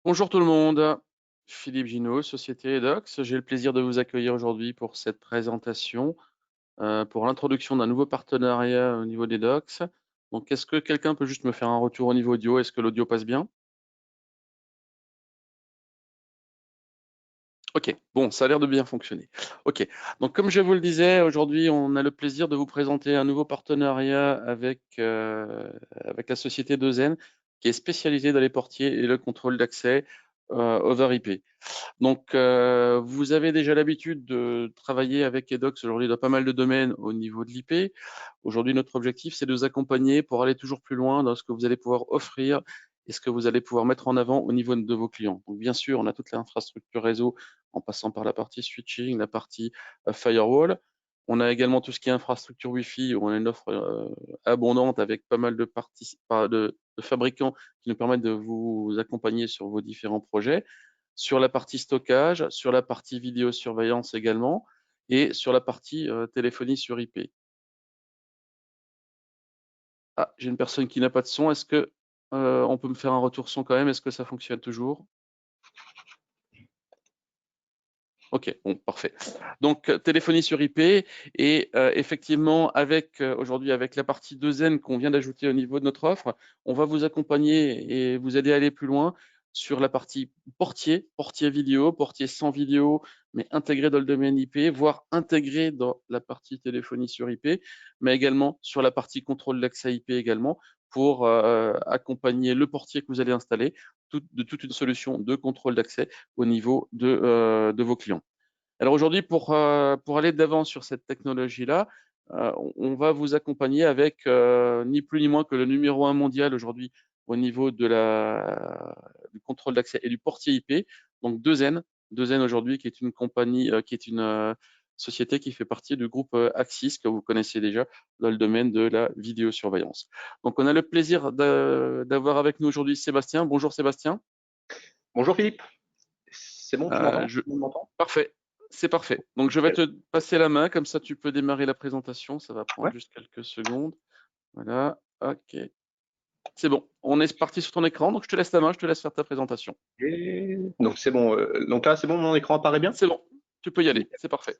Bonjour tout le monde, Philippe Ginaud, Société Edox. J'ai le plaisir de vous accueillir aujourd'hui pour cette présentation, pour l'introduction d'un nouveau partenariat au niveau d'Edox. Donc, est-ce que quelqu'un peut juste me faire un retour au niveau audio? Est-ce que l'audio passe bien? Ok, bon, ça a l'air de bien fonctionner. Ok, donc comme je vous le disais, aujourd'hui, on a le plaisir de vous présenter un nouveau partenariat avec la société Dozen, qui est spécialisée dans les portiers et le contrôle d'accès over IP. Donc, vous avez déjà l'habitude de travailler avec Edox aujourd'hui dans pas mal de domaines au niveau de l'IP. Aujourd'hui, notre objectif, c'est de vous accompagner pour aller toujours plus loin dans ce que vous allez pouvoir offrir et ce que vous allez pouvoir mettre en avant au niveau de vos clients. Donc, bien sûr, on a toute l'infrastructure réseau en passant par la partie switching, la partie firewall. On a également tout ce qui est infrastructure Wi-Fi, où on a une offre abondante avec pas mal de fabricants qui nous permettent de vous accompagner sur vos différents projets, sur la partie stockage, sur la partie vidéosurveillance également, et sur la partie téléphonie sur IP. Ah, j'ai une personne qui n'a pas de son. Est-ce que on peut me faire un retour son quand même? Est-ce que ça fonctionne toujours? Ok, bon, parfait. Donc, téléphonie sur IP et effectivement, aujourd'hui, avec la partie 2N qu'on vient d'ajouter au niveau de notre offre, on va vous accompagner et vous aider à aller plus loin sur la partie portier vidéo, portier sans vidéo, mais intégré dans le domaine IP, voire intégré dans la partie téléphonie sur IP, mais également sur la partie contrôle d'accès IP également, pour accompagner le portier que vous allez installer de toute une solution de contrôle d'accès au niveau de vos clients. Alors aujourd'hui, pour aller d'avant sur cette technologie-là, on va vous accompagner avec ni plus ni moins que le numéro un mondial aujourd'hui au niveau du contrôle d'accès et du portier IP, donc 2N. 2N aujourd'hui, qui est une compagnie, qui est une société qui fait partie du groupe Axis, que vous connaissez déjà dans le domaine de la vidéosurveillance. Donc on a le plaisir d'avoir avec nous aujourd'hui Sébastien. Bonjour Sébastien. Bonjour Philippe, c'est bon, tu Euh, m'entends? je, Tu m'entends? Parfait, c'est parfait. Donc je vais Nickel. te passer la main, comme ça tu peux démarrer la présentation. Ça va prendre Ouais. juste quelques secondes. Voilà, ok. C'est bon, on est parti sur ton écran, donc je te laisse la main, je te laisse faire ta présentation. Donc c'est bon. Donc là, c'est bon, mon écran apparaît bien? C'est bon, tu peux y aller, Nickel. c'est parfait.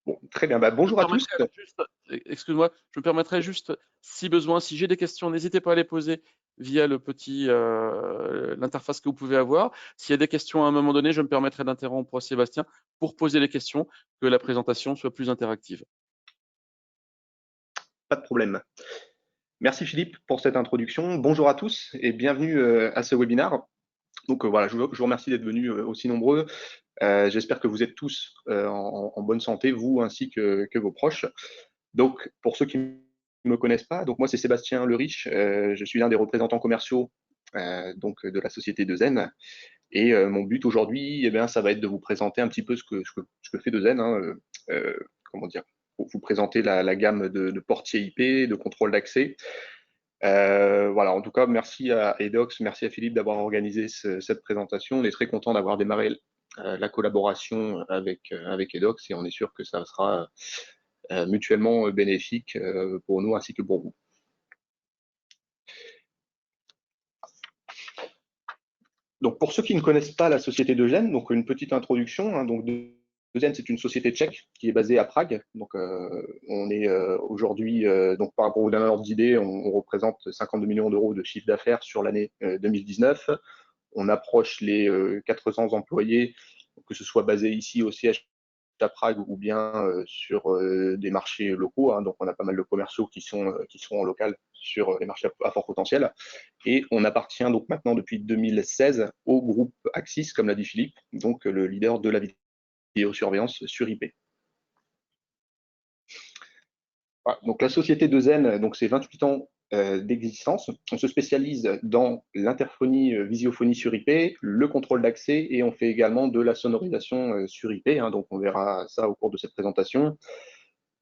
Bon, très bien. Bah, Je me bonjour à tous. permettrai alors juste, excuse-moi, je me permettrai juste, si besoin, si j'ai des questions, n'hésitez pas à les poser via l'interface que vous pouvez avoir. S'il y a des questions à un moment donné, je me permettrai d'interrompre Sébastien pour poser les questions, que la présentation soit plus interactive. Pas de problème. Merci Philippe pour cette introduction. Bonjour à tous et bienvenue à ce webinaire. Donc voilà, je vous remercie d'être venus aussi nombreux. J'espère que vous êtes tous en bonne santé, vous ainsi que vos proches. Donc pour ceux qui ne me connaissent pas, donc moi c'est Sébastien Leriche. Je suis l'un des représentants commerciaux donc de la société de Zen. Et mon but aujourd'hui, eh bien, ça va être de vous présenter un petit peu ce que fait Dezen, hein, comment dire, pour vous présenter la gamme de portiers IP, de contrôle d'accès. Voilà, en tout cas, merci à Edox, merci à Philippe d'avoir organisé cette présentation. On est très content d'avoir démarré la collaboration avec Edox et on est sûr que ça sera mutuellement bénéfique pour nous ainsi que pour vous. Donc, pour ceux qui ne connaissent pas la société d'Eugène, donc une petite introduction. Hein, donc, Eugène, c'est une société tchèque qui est basée à Prague. Donc, on est aujourd'hui, donc par rapport au d'un ordre d'idée, on représente 52 millions d'euros de chiffre d'affaires sur l'année 2019. On approche les 400 employés, que ce soit basé ici au siège à Prague ou bien sur des marchés locaux. Hein, donc, on a pas mal de commerciaux qui sont en local sur les marchés à fort potentiel. Et on appartient donc maintenant depuis 2016 au groupe Axis, comme l'a dit Philippe, donc le leader de la vidéosurveillance sur IP. Voilà, donc la société de Zen, donc c'est 28 ans d'existence. On se spécialise dans l'interphonie, visiophonie sur IP, le contrôle d'accès et on fait également de la sonorisation sur IP. Hein, donc on verra ça au cours de cette présentation.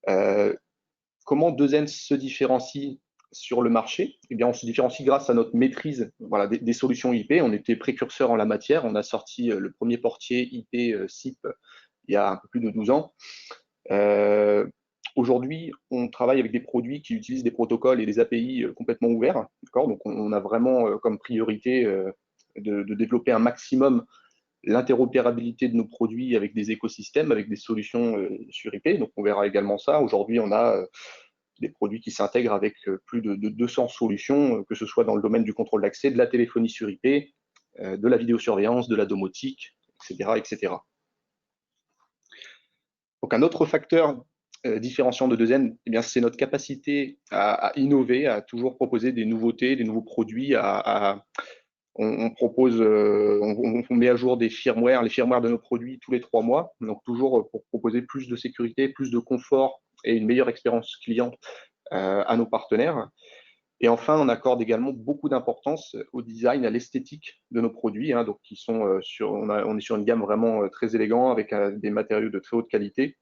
Comment 2N se différencie sur le marché? Eh bien, on se différencie grâce à notre maîtrise, voilà, des solutions IP. On était précurseur en la matière. On a sorti le premier portier IP SIP il y a un peu plus de 12 ans. Aujourd'hui, on travaille avec des produits qui utilisent des protocoles et des API complètement ouverts. Donc, on a vraiment comme priorité de développer un maximum l'interopérabilité de nos produits avec des écosystèmes, avec des solutions sur IP. Donc, on verra également ça. Aujourd'hui, on a des produits qui s'intègrent avec plus de 200 solutions, que ce soit dans le domaine du contrôle d'accès, de la téléphonie sur IP, de la vidéosurveillance, de la domotique, etc., etc. Donc, un autre facteur différenciant de 2N, eh bien, c'est notre capacité à innover, à toujours proposer des nouveautés, des nouveaux produits, on propose, on met à jour des firmware, les firmware de nos produits tous les 3 mois, donc toujours pour proposer plus de sécurité, plus de confort et une meilleure expérience client à nos partenaires. Et enfin, on accorde également beaucoup d'importance au design, à l'esthétique de nos produits, hein, donc qui sont on est sur une gamme vraiment très élégante avec des matériaux de très haute qualité,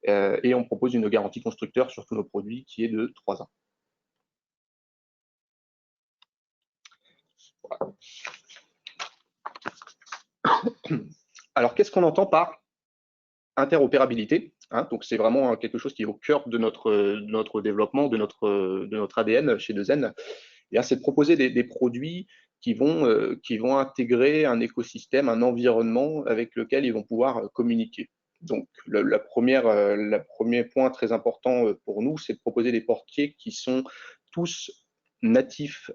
et on propose une garantie constructeur sur tous nos produits qui est de 3 ans. Voilà. Alors, qu'est-ce qu'on entend par interopérabilité, hein? Donc, c'est vraiment quelque chose qui est au cœur de notre développement, de notre ADN chez 2N. C'est de proposer des produits qui vont intégrer un écosystème, un environnement avec lequel ils vont pouvoir communiquer. Donc, le premier point très important pour nous, c'est de proposer des portiers qui sont tous natifs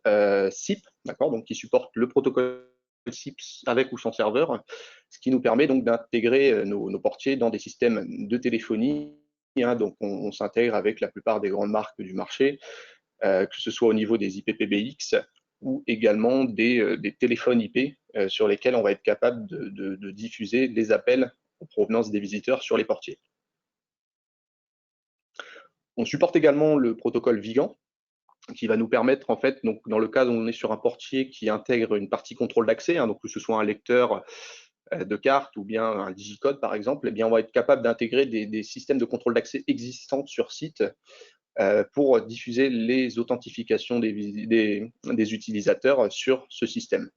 SIP, d'accord, donc qui supportent le protocole SIP avec ou sans serveur, ce qui nous permet donc d'intégrer nos portiers dans des systèmes de téléphonie, hein. Donc, on s'intègre avec la plupart des grandes marques du marché, que ce soit au niveau des IPPBX ou également des téléphones IP sur lesquels on va être capable de diffuser des appels en provenance des visiteurs sur les portiers. On supporte également le protocole Vigan, qui va nous permettre, en fait, donc dans le cas où on est sur un portier qui intègre une partie contrôle d'accès, hein, donc que ce soit un lecteur de cartes ou bien un digicode par exemple, eh bien, on va être capable d'intégrer des systèmes de contrôle d'accès existants sur site pour diffuser les authentifications des utilisateurs sur ce système.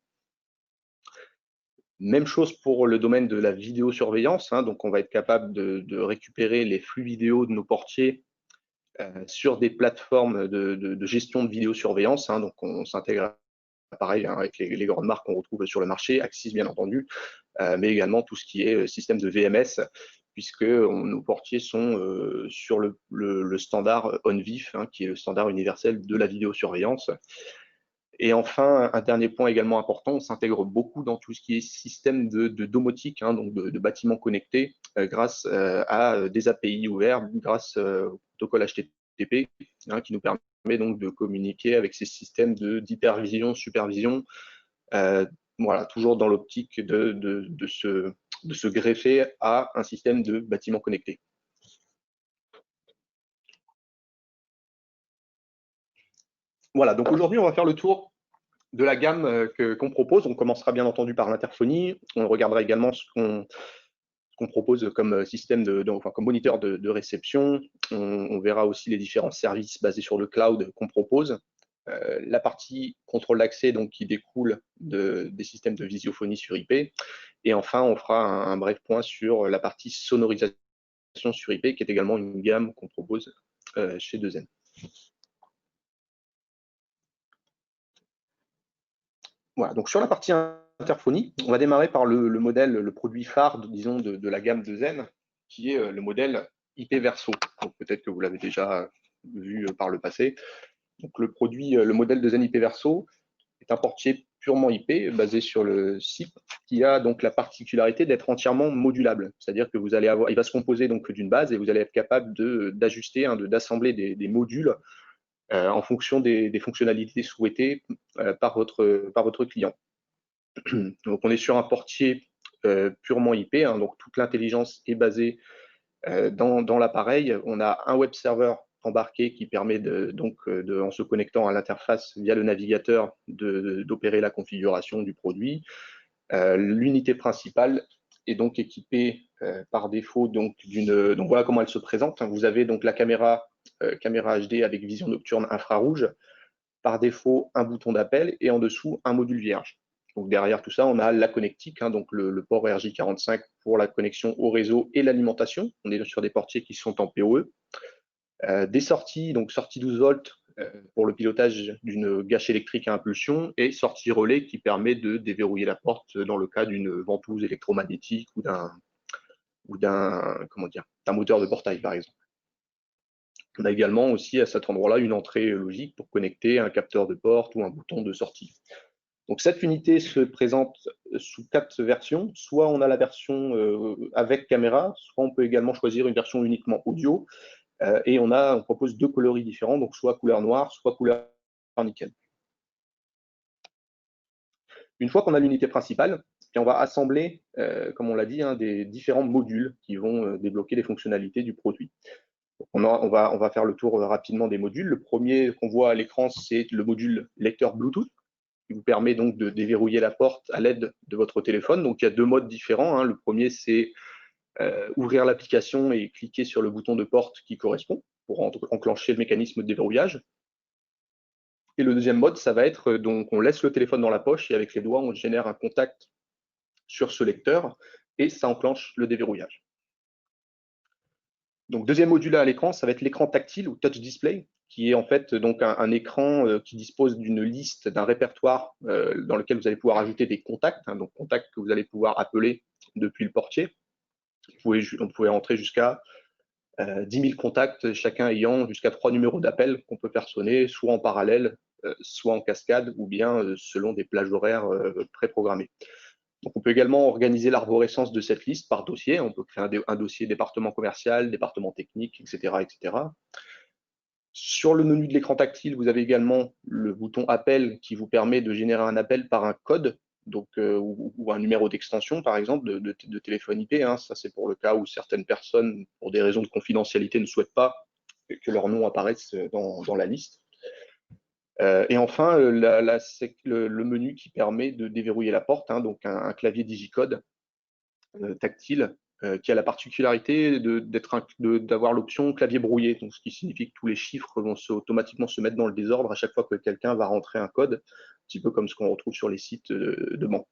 Même chose pour le domaine de la vidéosurveillance, hein, donc on va être capable de récupérer les flux vidéo de nos portiers sur des plateformes de gestion de vidéosurveillance, hein, donc on s'intègre pareil, hein, avec les grandes marques qu'on retrouve sur le marché, Axis bien entendu, mais également tout ce qui est système de VMS, puisque nos portiers sont sur le standard ONVIF, hein, qui est le standard universel de la vidéosurveillance. Et enfin, un dernier point également important, on s'intègre beaucoup dans tout ce qui est système de domotique, hein, donc de bâtiments connectés, grâce à des API ouverts, grâce au protocole HTTP, hein, qui nous permet donc de communiquer avec ces systèmes d'hypervision, supervision, voilà, toujours dans l'optique de se greffer à un système de bâtiments connectés. Voilà, donc aujourd'hui, on va faire le tour de la gamme qu'on propose. On commencera bien entendu par l'interphonie. On regardera également ce qu'on propose comme système comme moniteur de réception. On verra aussi les différents services basés sur le cloud qu'on propose. La partie contrôle d'accès donc qui découle des systèmes de visiophonie sur IP. Et enfin, on fera un bref point sur la partie sonorisation sur IP, qui est également une gamme qu'on propose chez 2N. Voilà, donc sur la partie interphonie, on va démarrer par le modèle, le produit phare, disons, de la gamme 2N, qui est le modèle IP Verso. Donc peut-être que vous l'avez déjà vu par le passé. Donc le modèle 2N IP Verso est un portier purement IP basé sur le SIP, qui a donc la particularité d'être entièrement modulable. C'est-à-dire que vous allez avoir, il va se composer donc d'une base et vous allez être capable d'ajuster, hein, d'assembler des modules en fonction des fonctionnalités souhaitées par votre client. Donc on est sur un portier purement IP, hein, donc toute l'intelligence est basée dans l'appareil. On a un web server embarqué qui permet en se connectant à l'interface via le navigateur d'opérer la configuration du produit. L'unité principale est donc équipée par défaut donc voilà comment elle se présente. Vous avez donc la caméra HD avec vision nocturne infrarouge, par défaut un bouton d'appel et en dessous un module vierge. Donc derrière tout ça, on a la connectique, hein, donc le port RJ45 pour la connexion au réseau et l'alimentation. On est sur des portiers qui sont en PoE. Des sorties, donc sortie 12 volts pour le pilotage d'une gâche électrique à impulsion, et sortie relais qui permet de déverrouiller la porte dans le cas d'une ventouse électromagnétique ou d'un moteur de portail, par exemple. On a également aussi à cet endroit-là une entrée logique pour connecter un capteur de porte ou un bouton de sortie. Donc cette unité se présente sous 4 versions. Soit on a la version avec caméra, soit on peut également choisir une version uniquement audio. Et on propose 2 coloris différents, donc soit couleur noire, soit couleur nickel. Une fois qu'on a l'unité principale, on va assembler, comme on l'a dit, des différents modules qui vont débloquer les fonctionnalités du produit. On va faire le tour rapidement des modules. Le premier qu'on voit à l'écran, c'est le module lecteur Bluetooth, qui vous permet donc de déverrouiller la porte à l'aide de votre téléphone. Donc il y a 2 modes différents. Le premier, c'est ouvrir l'application et cliquer sur le bouton de porte qui correspond pour enclencher le mécanisme de déverrouillage. Et le deuxième mode, ça va être, donc on laisse le téléphone dans la poche et avec les doigts, on génère un contact sur ce lecteur et ça enclenche le déverrouillage. Donc deuxième module à l'écran, ça va être l'écran tactile ou touch display, qui est en fait donc un écran qui dispose d'une liste, d'un répertoire dans lequel vous allez pouvoir ajouter des contacts, donc contacts que vous allez pouvoir appeler depuis le portier. On pouvait entrer jusqu'à 10 000 contacts, chacun ayant jusqu'à 3 numéros d'appel qu'on peut faire sonner, soit en parallèle, soit en cascade, ou bien selon des plages horaires préprogrammées. Donc, on peut également organiser l'arborescence de cette liste par dossier. On peut créer un dossier département commercial, département technique, etc., etc. Sur le menu de l'écran tactile, vous avez également le bouton appel qui vous permet de générer un appel par un code, donc, ou un numéro d'extension, par exemple, de téléphone IP. Ça, c'est pour le cas où certaines personnes, pour des raisons de confidentialité, ne souhaitent pas que leur nom apparaisse dans la liste. Et enfin, le menu qui permet de déverrouiller la porte, donc un clavier digicode tactile qui a la particularité d'avoir l'option clavier brouillé, donc ce qui signifie que tous les chiffres vont automatiquement se mettre dans le désordre à chaque fois que quelqu'un va rentrer un code, un petit peu comme ce qu'on retrouve sur les sites de banque.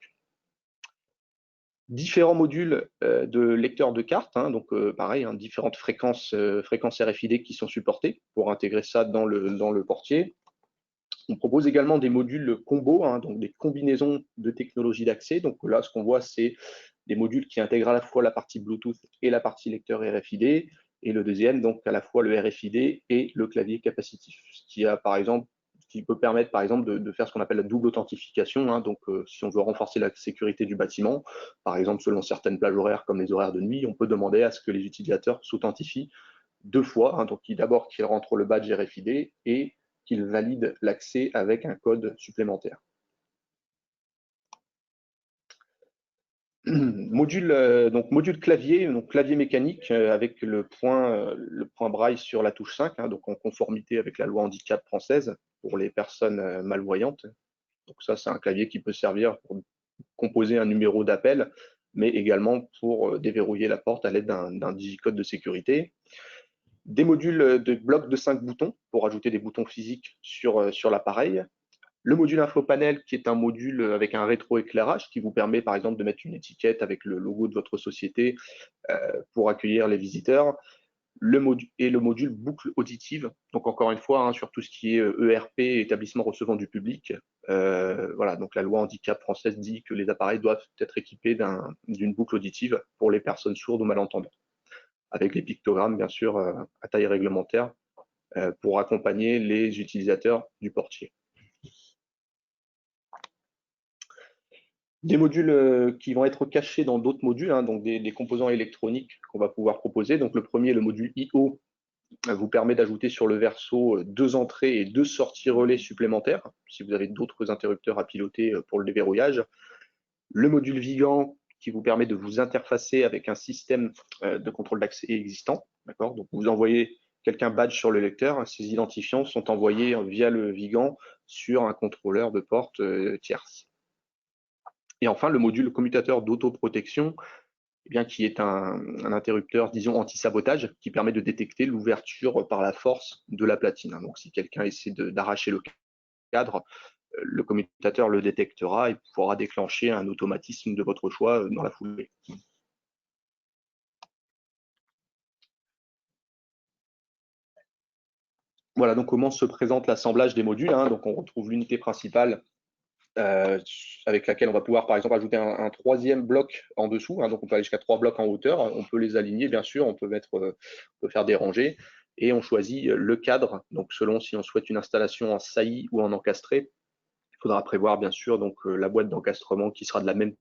Différents modules de lecteurs de cartes, donc pareil, différentes fréquences RFID qui sont supportées pour intégrer ça dans le portier. On propose également des modules combo, donc des combinaisons de technologies d'accès. Donc là, ce qu'on voit, c'est des modules qui intègrent à la fois la partie Bluetooth et la partie lecteur RFID, et le deuxième, donc à la fois le RFID et le clavier capacitif, ce qui peut permettre par exemple de faire ce qu'on appelle la double authentification. Donc si on veut renforcer la sécurité du bâtiment, par exemple selon certaines plages horaires comme les horaires de nuit, on peut demander à ce que les utilisateurs s'authentifient 2 fois, donc d'abord qu'ils rentrent le badge RFID et qu'il valide l'accès avec un code supplémentaire. Module clavier, donc clavier mécanique avec le point braille sur la touche 5, donc en conformité avec la loi handicap française pour les personnes malvoyantes. Donc ça, c'est un clavier qui peut servir pour composer un numéro d'appel, mais également pour déverrouiller la porte à l'aide d'un digicode de sécurité. Des modules de blocs de 5 boutons pour ajouter des boutons physiques sur l'appareil. Le module infopanel qui est un module avec un rétroéclairage qui vous permet par exemple de mettre une étiquette avec le logo de votre société pour accueillir les visiteurs. Le module boucle auditive, donc encore une fois sur tout ce qui est ERP, établissement recevant du public. Voilà, donc la loi handicap française dit que les appareils doivent être équipés d'une boucle auditive pour les personnes sourdes ou malentendantes, avec les pictogrammes bien sûr à taille réglementaire pour accompagner les utilisateurs du portier. Des modules qui vont être cachés dans d'autres modules, donc des composants électroniques qu'on va pouvoir proposer. Donc le premier, le module I/O, vous permet d'ajouter sur le verso 2 entrées et 2 sorties relais supplémentaires, si vous avez d'autres interrupteurs à piloter pour le déverrouillage. Le module Vigan, qui vous permet de vous interfacer avec un système de contrôle d'accès existant. Donc vous envoyez quelqu'un badge sur le lecteur, ces identifiants sont envoyés via le Vigan sur un contrôleur de porte tierce. Et enfin, le module commutateur d'autoprotection, qui est un interrupteur, disons, anti-sabotage, qui permet de détecter l'ouverture par la force de la platine. Donc, si quelqu'un essaie d'arracher le cadre, le commutateur le détectera et pourra déclencher un automatisme de votre choix dans la foulée. Voilà donc comment se présente l'assemblage des modules, hein. Donc on retrouve l'unité principale avec laquelle on va pouvoir par exemple ajouter un troisième bloc en dessous, hein. Donc on peut aller jusqu'à 3 blocs en hauteur, on peut les aligner bien sûr, on peut faire des rangées et on choisit le cadre. Donc selon si on souhaite une installation en saillie ou en encastré, il faudra prévoir bien sûr donc la boîte d'encastrement qui sera de la même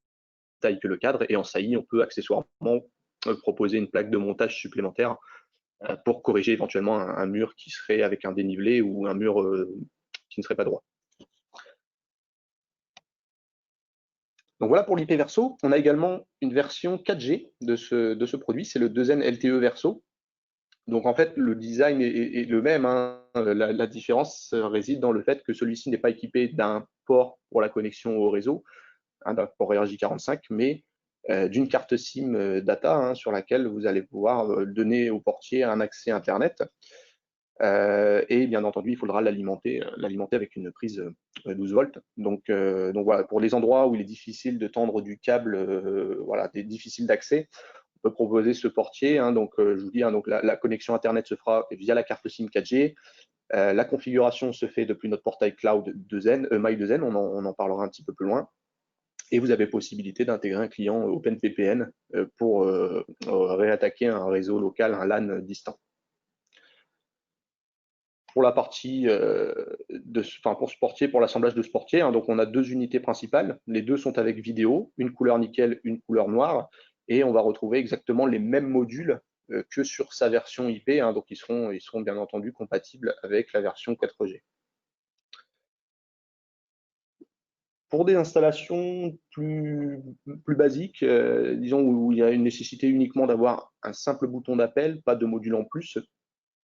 taille que le cadre, et en saillie on peut accessoirement proposer une plaque de montage supplémentaire pour corriger éventuellement un mur qui serait avec un dénivelé ou un mur qui ne serait pas droit. Donc voilà pour l'IP Verso. On a également une version 4G de ce produit, c'est le 2N LTE Verso. Donc en fait, le design est le même, hein. La différence réside dans le fait que celui-ci n'est pas équipé d'un port pour la connexion au réseau, hein, d'un port RJ45, mais d'une carte SIM data, hein, sur laquelle vous allez pouvoir donner au portier un accès Internet. Et bien entendu, il faudra l'alimenter avec une prise 12 volts. Donc voilà, pour les endroits où il est difficile de tendre du câble, voilà, difficile d'accès, on peut proposer ce portier, hein. Donc je vous dis, hein, donc la connexion Internet se fera via la carte SIM 4G. La configuration se fait depuis notre portail cloud 2N, My2N, on en parlera un petit peu plus loin. Et vous avez possibilité d'intégrer un client OpenVPN pour réattaquer un réseau local, un LAN distant. Pour la partie pour ce portier, pour l'assemblage de ce portier, hein, donc on a 2 unités principales. Les deux sont avec vidéo, une couleur nickel, une couleur noire, et on va retrouver exactement les mêmes modules que sur sa version IP, hein, donc ils seront bien entendu compatibles avec la version 4G. Pour des installations plus basiques, disons où il y a une nécessité uniquement d'avoir un simple bouton d'appel, pas de module en plus,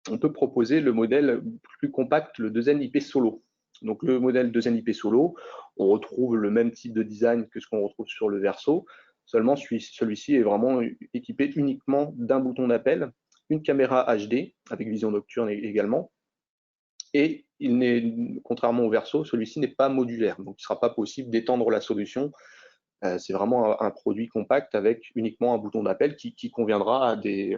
on peut proposer le modèle plus compact, le 2N IP Solo. Donc le modèle 2N IP Solo, on retrouve le même type de design que ce qu'on retrouve sur le Verso, seulement celui-ci est vraiment équipé uniquement d'un bouton d'appel, une caméra HD avec vision nocturne également, et contrairement au Verso, celui-ci n'est pas modulaire, donc il ne sera pas possible d'étendre la solution. C'est vraiment un produit compact avec uniquement un bouton d'appel qui conviendra à des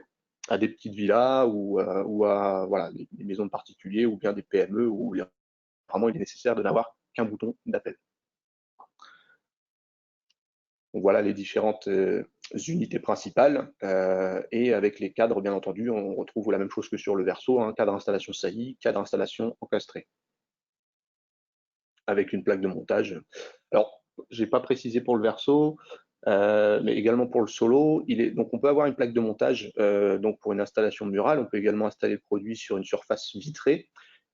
petites villas ou à voilà, des maisons de particuliers ou bien des PME où vraiment il est nécessaire de n'avoir qu'un bouton d'appel. Donc voilà les différentes unités principales, et avec les cadres, bien entendu, on retrouve la même chose que sur le Verso, hein, cadre installation saillie, cadre installation encastré, avec une plaque de montage. Alors, je n'ai pas précisé pour le Verso, mais également pour le Solo. Donc on peut avoir une plaque de montage donc pour une installation murale. On peut également installer le produit sur une surface vitrée.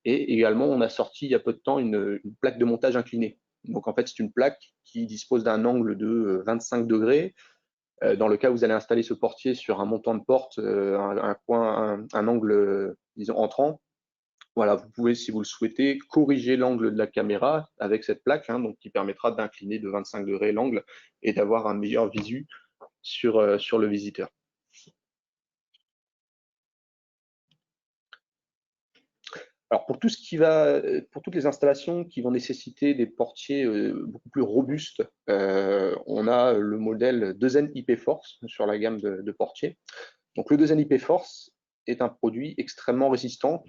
Et également, on a sorti il y a peu de temps une plaque de montage inclinée. Donc en fait, c'est une plaque qui dispose d'un angle de 25 degrés. Dans le cas où vous allez installer ce portier sur un montant de porte, un angle, disons, entrant, voilà, vous pouvez, si vous le souhaitez, corriger l'angle de la caméra avec cette plaque, hein, donc qui permettra d'incliner de 25 degrés l'angle et d'avoir un meilleur visu sur le visiteur. Alors pour toutes les installations qui vont nécessiter des portiers beaucoup plus robustes, on a le modèle 2N IP Force sur la gamme de portiers. Donc le 2N IP Force est un produit extrêmement résistant.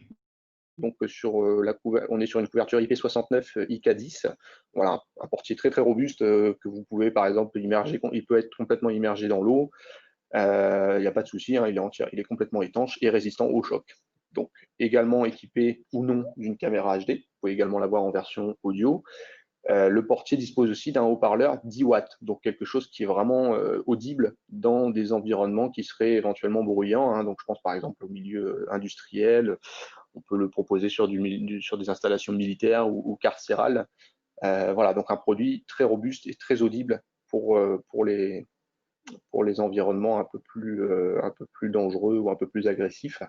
Donc on est sur une couverture IP69 IK10. Voilà, un portier très très robuste que vous pouvez par exemple immerger, il peut être complètement immergé dans l'eau. Il n'y a pas de souci, hein, il est complètement étanche et résistant au choc. Donc également équipé ou non d'une caméra HD, vous pouvez également l'avoir en version audio. Le portier dispose aussi d'un haut-parleur 10 watts, donc quelque chose qui est vraiment audible dans des environnements qui seraient éventuellement bruyants, hein. Donc je pense par exemple au milieu industriel, on peut le proposer sur des installations militaires ou carcérales. Voilà, donc un produit très robuste et très audible pour les environnements un peu plus dangereux ou un peu plus agressifs.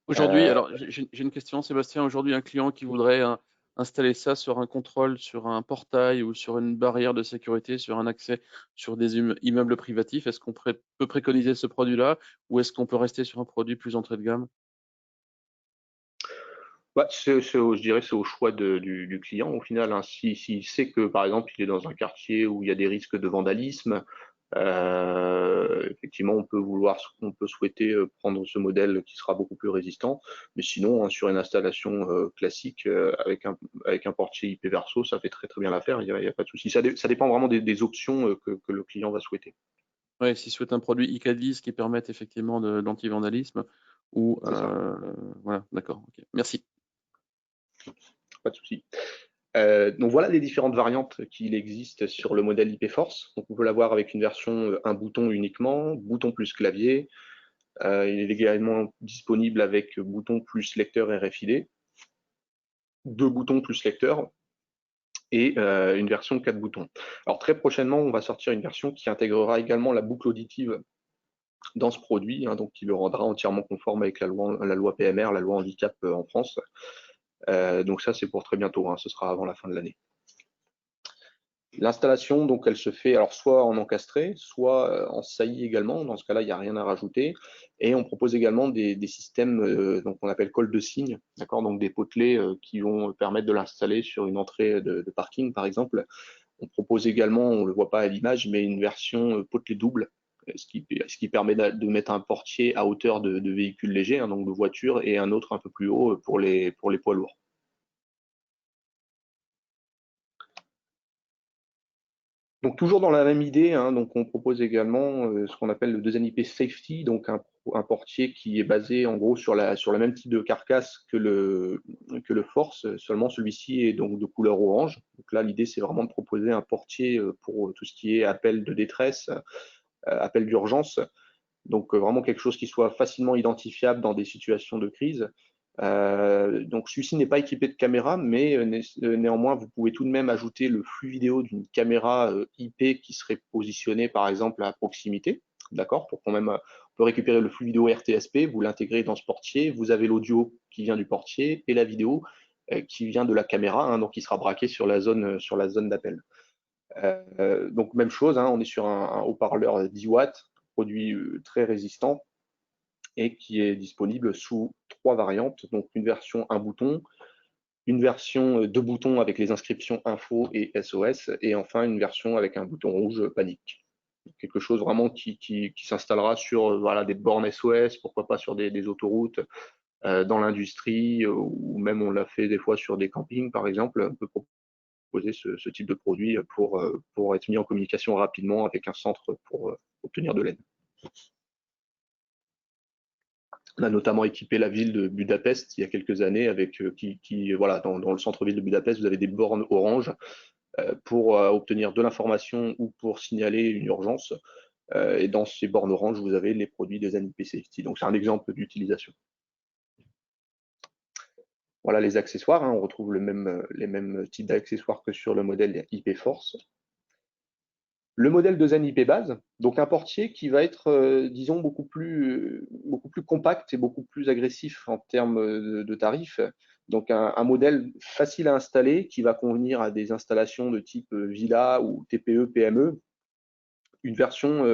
Aujourd'hui, alors j'ai une question, Sébastien. Aujourd'hui, un client qui voudrait installer ça sur un contrôle, sur un portail ou sur une barrière de sécurité, sur un accès sur des immeubles privatifs, est-ce qu'on peut préconiser ce produit-là ou est-ce qu'on peut rester sur un produit plus entrée de gamme? Ouais, je dirais c'est au choix du client au final, hein. S'il sait que par exemple il est dans un quartier où il y a des risques de vandalisme, Effectivement, on peut souhaiter prendre ce modèle qui sera beaucoup plus résistant, mais sinon, hein, sur une installation classique avec un portier IP Verso, ça fait très très bien l'affaire, il y a pas de souci. Ça dépend vraiment des options que le client va souhaiter. Ouais, s'il souhaite un produit ICADIS qui permette effectivement d'antivandalisme ou C'est ça, voilà, d'accord, ok. Merci. pas de souci. Donc voilà les différentes variantes qu'il existe sur le modèle IP Force. Donc on peut l'avoir avec une version un bouton uniquement, bouton plus clavier. Il est également disponible avec bouton plus lecteur RFID, deux boutons plus lecteur et une version 4 boutons. Alors très prochainement, on va sortir une version qui intégrera également la boucle auditive dans ce produit, hein, donc qui le rendra entièrement conforme avec la loi PMR, la loi handicap en France. Donc ça, c'est pour très bientôt, hein, ce sera avant la fin de l'année. L'installation, donc, elle se fait alors soit en encastré, soit en saillie également. Dans ce cas-là, il n'y a rien à rajouter. Et on propose également des systèmes donc on appelle col de cygne, d'accord, donc des potelets qui vont permettre de l'installer sur une entrée de parking, par exemple. On propose également, on ne le voit pas à l'image, mais une version potelet double, ce qui permet de mettre un portier à hauteur de véhicules légers, hein, donc de voitures, et un autre un peu plus haut pour les poids lourds. Donc toujours dans la même idée, hein, donc on propose également ce qu'on appelle le 2NIP Safety, donc un portier qui est basé en gros sur le même type de carcasse que le Force, seulement celui-ci est donc de couleur orange. Donc là l'idée c'est vraiment de proposer un portier pour tout ce qui est appel de détresse, appel d'urgence, donc vraiment quelque chose qui soit facilement identifiable dans des situations de crise. Donc celui-ci n'est pas équipé de caméra, mais néanmoins vous pouvez tout de même ajouter le flux vidéo d'une caméra IP qui serait positionnée par exemple à proximité, d'accord, pour quand même on peut récupérer le flux vidéo RTSP, vous l'intégrez dans ce portier, vous avez l'audio qui vient du portier et la vidéo qui vient de la caméra, hein, donc qui sera braquée sur la zone d'appel. Donc même chose, hein, on est sur un haut-parleur 10 watts, produit très résistant et qui est disponible sous 3 variantes, donc une version un bouton, une version 2 boutons avec les inscriptions info et SOS, et enfin une version avec un bouton rouge panique. Quelque chose vraiment qui s'installera sur voilà, des bornes SOS, pourquoi pas sur des autoroutes, dans l'industrie, ou même on l'a fait des fois sur des campings par exemple. On peut proposer ce type de produit pour être mis en communication rapidement avec un centre pour obtenir de l'aide. On a notamment équipé la ville de Budapest il y a quelques années avec voilà, dans le centre-ville de Budapest, vous avez des bornes orange pour obtenir de l'information ou pour signaler une urgence. Et dans ces bornes orange, vous avez les produits des NIP Safety. Donc c'est un exemple d'utilisation. Voilà les accessoires, hein, on retrouve les mêmes types d'accessoires que sur le modèle IP Force. Le modèle de Zen IP base, donc un portier qui va être, disons, beaucoup plus compact et beaucoup plus agressif en termes de tarifs. Donc un modèle facile à installer qui va convenir à des installations de type villa ou TPE, PME. Une version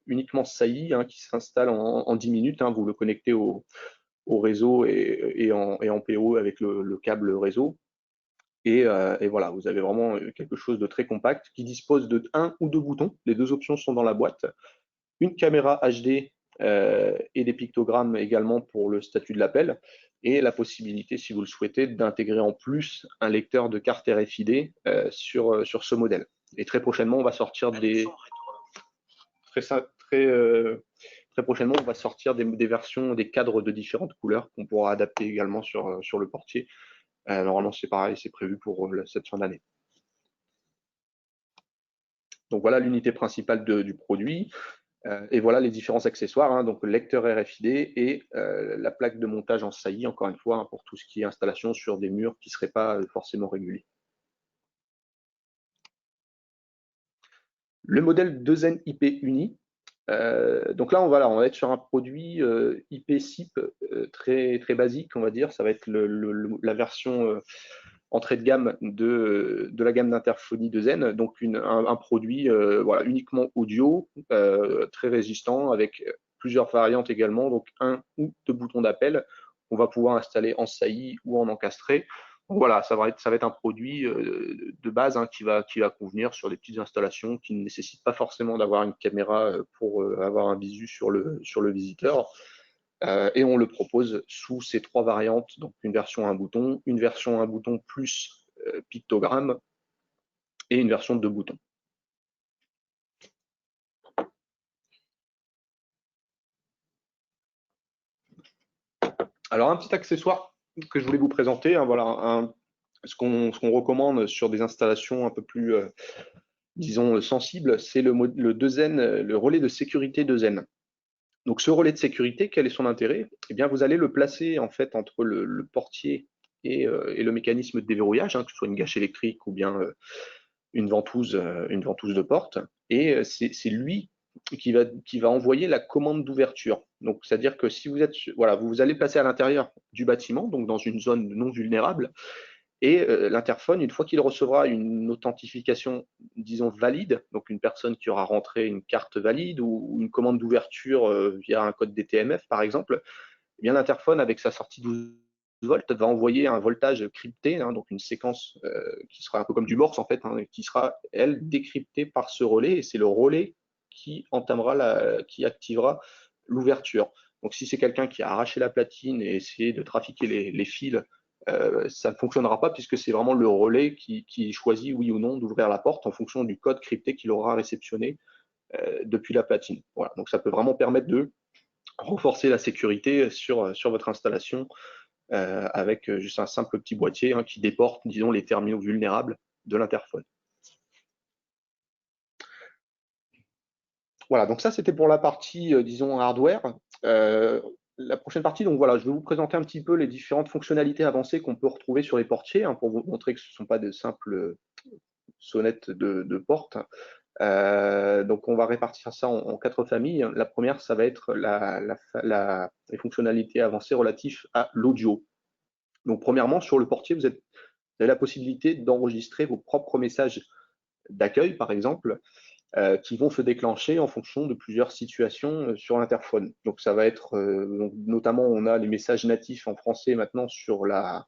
uniquement saillie hein, qui s'installe en 10 minutes. Hein, vous le connectez au réseau et en PO avec le câble réseau. Et voilà, vous avez vraiment quelque chose de très compact qui dispose de un ou deux boutons. Les deux options sont dans la boîte. Une caméra HD et des pictogrammes également pour le statut de l'appel. Et la possibilité, si vous le souhaitez, d'intégrer en plus un lecteur de carte RFID sur ce modèle. Et très prochainement, on va sortir très prochainement, on va sortir des versions, des cadres de différentes couleurs qu'on pourra adapter également sur le portier. Normalement, c'est pareil, c'est prévu pour cette fin d'année. Donc voilà l'unité principale du produit. Et voilà les différents accessoires, hein, donc le lecteur RFID et la plaque de montage en saillie, encore une fois, hein, pour tout ce qui est installation sur des murs qui ne seraient pas forcément réguliers. Le modèle 2N IP uni. Donc là, on va être sur un produit IP SIP très, très basique, on va dire. Ça va être la version entrée de gamme de la gamme d'interphonie de Zen, donc un produit voilà, uniquement audio, très résistant, avec plusieurs variantes également, donc un ou deux boutons d'appel qu'on va pouvoir installer en saillie ou en encastré. Voilà, ça va être un produit de base hein, qui va convenir sur des petites installations qui ne nécessitent pas forcément d'avoir une caméra pour avoir un visu sur le visiteur. Et on le propose sous ces 3 variantes, donc une version à un bouton, une version à un bouton plus pictogramme et une version de 2 boutons. Alors un petit accessoire que je voulais vous présenter, hein, voilà, ce qu'on recommande sur des installations un peu plus, disons, sensibles, c'est le 2N, le relais de sécurité 2N. Donc ce relais de sécurité, quel est son intérêt? Eh bien, vous allez le placer en fait entre le portier et le mécanisme de déverrouillage, hein, que ce soit une gâche électrique ou bien une ventouse de porte, et c'est lui qui va envoyer la commande d'ouverture. Donc, c'est-à-dire que si vous êtes, voilà, vous allez placer à l'intérieur du bâtiment, donc dans une zone non vulnérable, et l'interphone, une fois qu'il recevra une authentification, disons, valide, donc une personne qui aura rentré une carte valide ou une commande d'ouverture via un code DTMF, par exemple, eh bien l'interphone, avec sa sortie 12 volts, va envoyer un voltage crypté, hein, donc une séquence qui sera un peu comme du Morse en fait, hein, qui sera, elle, décryptée par ce relais, et c'est le relais qui qui activera l'ouverture. Donc si c'est quelqu'un qui a arraché la platine et essayé de trafiquer les fils, ça ne fonctionnera pas puisque c'est vraiment le relais qui choisit oui ou non d'ouvrir la porte en fonction du code crypté qu'il aura réceptionné depuis la platine. Voilà, donc ça peut vraiment permettre de renforcer la sécurité sur votre installation avec juste un simple petit boîtier hein, qui déporte, disons, les terminaux vulnérables de l'interphone. Voilà, donc ça c'était pour la partie, disons, hardware. La prochaine partie, donc voilà, je vais vous présenter un petit peu les différentes fonctionnalités avancées qu'on peut retrouver sur les portiers, hein, pour vous montrer que ce ne sont pas de simples sonnettes de porte. Donc on va répartir ça en 4 familles. La première, ça va être les fonctionnalités avancées relatives à l'audio. Donc premièrement, sur le portier, vous avez la possibilité d'enregistrer vos propres messages d'accueil, par exemple, qui vont se déclencher en fonction de plusieurs situations sur l'interphone. Donc ça va être, donc, notamment, on a les messages natifs en français maintenant pour la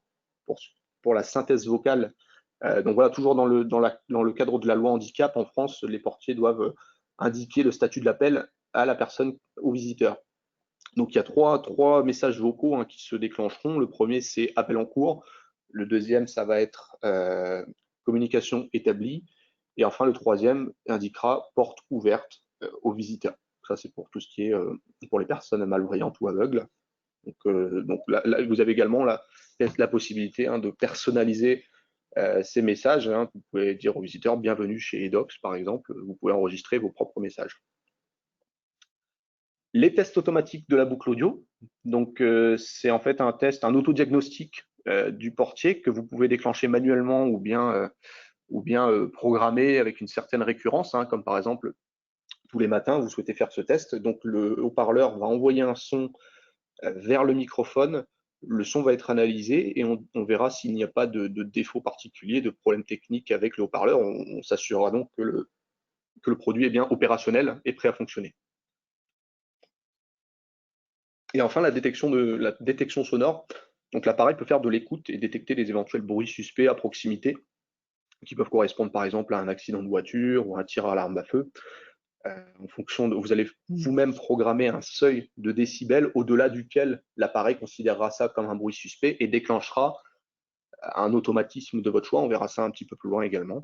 synthèse vocale. Donc voilà, toujours dans le cadre de la loi handicap en France, les portiers doivent indiquer le statut de l'appel à la personne, au visiteur. Donc il y a trois messages vocaux hein, qui se déclencheront. Le premier, c'est appel en cours. Le deuxième, ça va être communication établie. Et enfin, le troisième indiquera porte ouverte aux visiteurs. Ça, c'est pour tout ce qui est pour les personnes malvoyantes ou aveugles. Donc là, vous avez également la possibilité hein, de personnaliser ces messages. Hein. Vous pouvez dire aux visiteurs bienvenue chez Edox, par exemple. Vous pouvez enregistrer vos propres messages. Les tests automatiques de la boucle audio. Donc, c'est en fait un test, un autodiagnostic du portier que vous pouvez déclencher manuellement ou bien programmer avec une certaine récurrence, hein, comme par exemple tous les matins, vous souhaitez faire ce test. Donc, le haut-parleur va envoyer un son vers le microphone. Le son va être analysé et on verra s'il n'y a pas de défaut particulier, de problème technique avec le haut-parleur. On s'assurera donc que le produit est bien opérationnel et prêt à fonctionner. Et enfin, la détection sonore. Donc l'appareil peut faire de l'écoute et détecter les éventuels bruits suspects à proximité, qui peuvent correspondre par exemple à un accident de voiture ou un tir à l'arme à feu. En fonction vous allez vous-même programmer un seuil de décibels au-delà duquel l'appareil considérera ça comme un bruit suspect et déclenchera un automatisme de votre choix. On verra ça un petit peu plus loin également.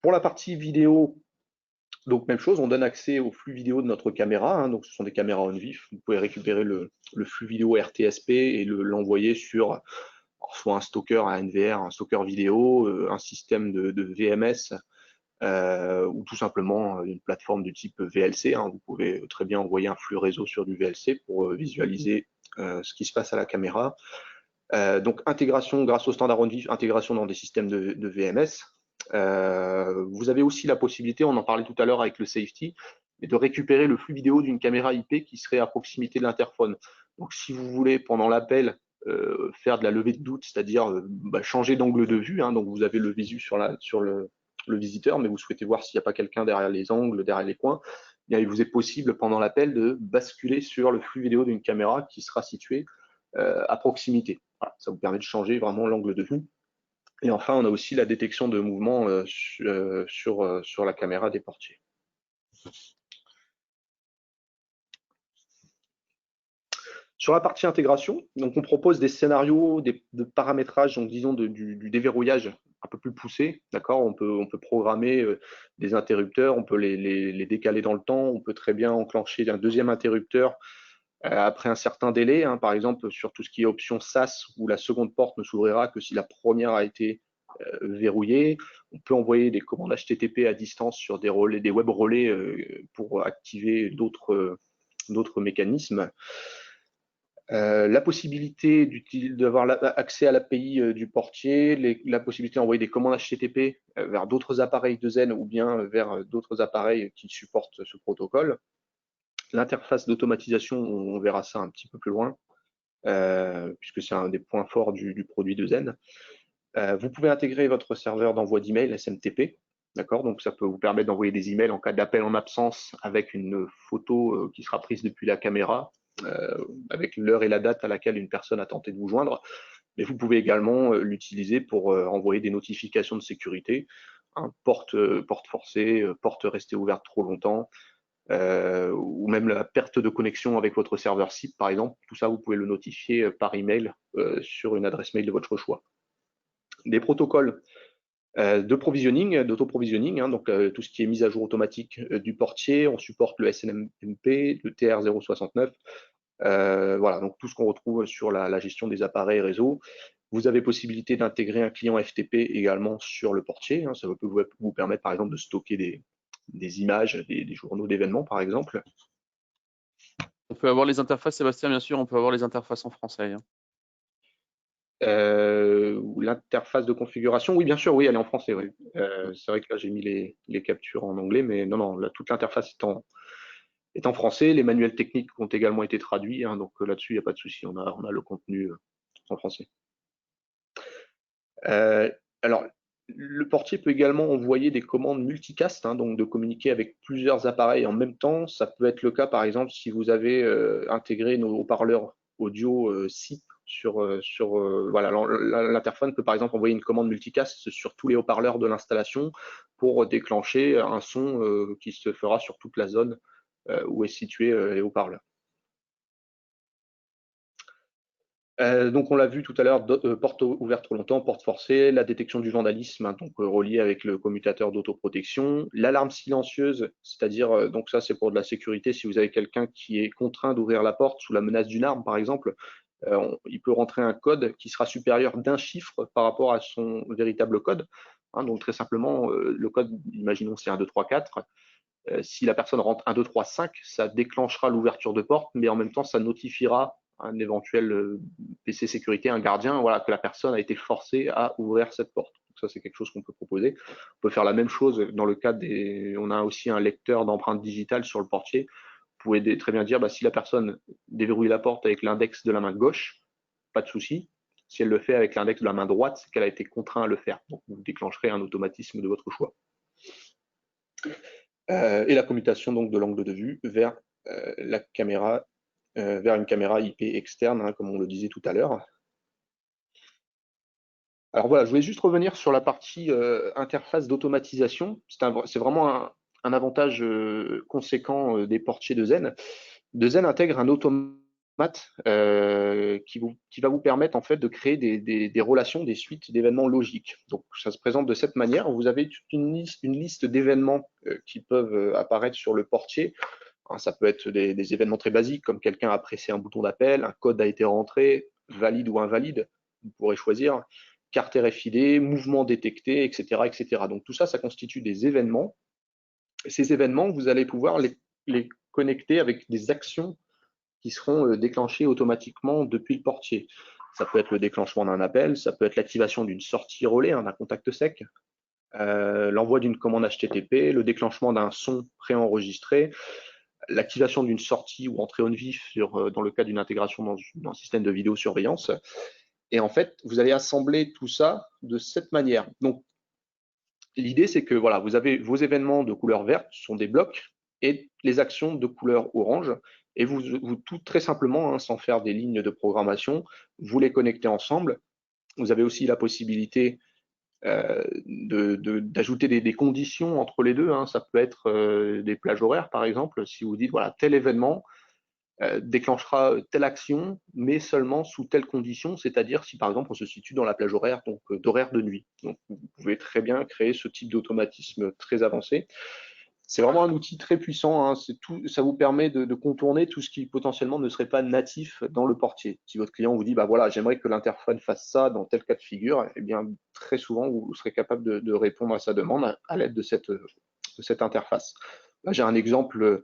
Pour la partie vidéo, donc même chose, on donne accès au flux vidéo de notre caméra. Hein, donc ce sont des caméras on-vif. Vous pouvez récupérer le flux vidéo RTSP et l'envoyer sur soit un stocker à NVR, un stocker vidéo, un système de VMS ou tout simplement une plateforme du type VLC. Hein. Vous pouvez très bien envoyer un flux réseau sur du VLC pour visualiser ce qui se passe à la caméra. Donc intégration grâce au standard on-vif, intégration dans des systèmes de VMS. Vous avez aussi la possibilité, on en parlait tout à l'heure avec le safety, de récupérer le flux vidéo d'une caméra IP qui serait à proximité de l'interphone. Donc si vous voulez pendant l'appel faire de la levée de doute, c'est-à-dire changer d'angle de vue, hein, donc vous avez le visu sur le visiteur, mais vous souhaitez voir s'il n'y a pas quelqu'un derrière les angles, derrière les coins, eh bien, il vous est possible pendant l'appel de basculer sur le flux vidéo d'une caméra qui sera située à proximité. Voilà, ça vous permet de changer vraiment l'angle de vue. Et enfin, on a aussi la détection de mouvement sur la caméra des portiers. Sur la partie intégration, donc on propose des scénarios de paramétrage, donc disons du déverrouillage un peu plus poussé, d'accord. On peut programmer des interrupteurs, on peut les décaler dans le temps, on peut très bien enclencher un deuxième interrupteur après un certain délai, hein, par exemple sur tout ce qui est option SAS, où la seconde porte ne s'ouvrira que si la première a été verrouillée. On peut envoyer des commandes HTTP à distance sur des relais, des web relais pour activer d'autres mécanismes. La possibilité d'avoir accès à l'API du portier, la possibilité d'envoyer des commandes HTTP vers d'autres appareils de Zen ou bien vers d'autres appareils qui supportent ce protocole. L'interface d'automatisation, on verra ça un petit peu plus loin, puisque c'est un des points forts du produit de Zen. Vous pouvez intégrer votre serveur d'envoi d'email SMTP, d'accord. Donc ça peut vous permettre d'envoyer des emails en cas d'appel en absence avec une photo qui sera prise depuis la caméra, avec l'heure et la date à laquelle une personne a tenté de vous joindre. Mais vous pouvez également l'utiliser pour envoyer des notifications de sécurité, hein, porte forcée, porte restée ouverte trop longtemps, ou même la perte de connexion avec votre serveur SIP, par exemple. Tout ça, vous pouvez le notifier par email sur une adresse mail de votre choix. Des protocoles de provisioning, d'auto-provisioning, hein, donc tout ce qui est mise à jour automatique du portier. On supporte le SNMP, le TR069, voilà, donc tout ce qu'on retrouve sur la gestion des appareils réseau. Vous avez possibilité d'intégrer un client FTP également sur le portier, hein, ça peut vous permettre par exemple de stocker des images, des journaux d'événements par exemple. On peut avoir les interfaces, Sébastien, bien sûr, on peut avoir les interfaces en français. Hein. L'interface de configuration, oui, bien sûr, oui, elle est en français. Oui. C'est vrai que là, j'ai mis les captures en anglais, mais non, là, toute l'interface est en français. Les manuels techniques ont également été traduits, hein, donc là-dessus, il n'y a pas de souci. On a le contenu en français. Alors, le portier peut également envoyer des commandes multicast, hein, donc de communiquer avec plusieurs appareils en même temps. Ça peut être le cas, par exemple, si vous avez intégré nos haut-parleurs audio SIP voilà, l'interphone peut par exemple envoyer une commande multicast sur tous les haut-parleurs de l'installation pour déclencher un son qui se fera sur toute la zone où est situé les haut-parleurs. Donc on l'a vu tout à l'heure, porte ouverte trop longtemps, porte forcée, la détection du vandalisme, hein, donc relié avec le commutateur d'autoprotection, l'alarme silencieuse, c'est-à-dire, donc ça c'est pour de la sécurité, si vous avez quelqu'un qui est contraint d'ouvrir la porte sous la menace d'une arme par exemple, il peut rentrer un code qui sera supérieur d'un chiffre par rapport à son véritable code. Hein, donc très simplement, le code, imaginons c'est 1, 2, 3, 4, si la personne rentre 1, 2, 3, 5, ça déclenchera l'ouverture de porte, mais en même temps ça notifiera un éventuel PC sécurité, un gardien, voilà, que la personne a été forcée à ouvrir cette porte. Donc ça, c'est quelque chose qu'on peut proposer. On peut faire la même chose dans le cas on a aussi un lecteur d'empreintes digitales sur le portier. Vous pouvez très bien dire, si la personne déverrouille la porte avec l'index de la main gauche, pas de souci. Si elle le fait avec l'index de la main droite, c'est qu'elle a été contrainte à le faire. Donc vous déclencherez un automatisme de votre choix. Et la commutation donc de l'angle de vue vers la caméra, vers une caméra IP externe, hein, comme on le disait tout à l'heure. Alors voilà, je voulais juste revenir sur la partie interface d'automatisation. C'est vraiment un avantage conséquent des portiers de Zen. Zen intègre un automate qui va vous permettre en fait de créer des relations, des suites d'événements logiques. Donc ça se présente de cette manière. Vous avez toute une liste d'événements qui peuvent apparaître sur le portier. Hein, ça peut être des événements très basiques, comme quelqu'un a pressé un bouton d'appel, un code a été rentré, valide ou invalide, vous pourrez choisir, carte RFID, mouvement détecté, etc., etc. Donc tout ça, ça constitue des événements. Et ces événements, vous allez pouvoir les connecter avec des actions qui seront déclenchées automatiquement depuis le portier. Ça peut être le déclenchement d'un appel, ça peut être l'activation d'une sortie relais, d'un contact sec, l'envoi d'une commande HTTP, le déclenchement d'un son préenregistré, l'activation d'une sortie ou entrée on vif dans le cas d'une intégration dans un système de vidéosurveillance. Et en fait, vous allez assembler tout ça de cette manière. Donc, l'idée, c'est que voilà, vous avez vos événements de couleur verte, ce sont des blocs, et les actions de couleur orange, et vous tout très simplement, hein, sans faire des lignes de programmation, vous les connectez ensemble. Vous avez aussi la possibilité d'ajouter des conditions entre les deux, hein. Ça peut être des plages horaires, par exemple, si vous dites, voilà, tel événement déclenchera telle action, mais seulement sous telle condition, c'est-à-dire si par exemple on se situe dans la plage horaire donc d'horaire de nuit. Donc vous pouvez très bien créer ce type d'automatisme très avancé. C'est vraiment un outil très puissant, hein. Ça vous permet de contourner tout ce qui potentiellement ne serait pas natif dans le portier. Si votre client vous dit, bah voilà, j'aimerais que l'interphone fasse ça dans tel cas de figure, eh bien très souvent vous serez capable de répondre à sa demande à l'aide de cette interface. Là, j'ai un exemple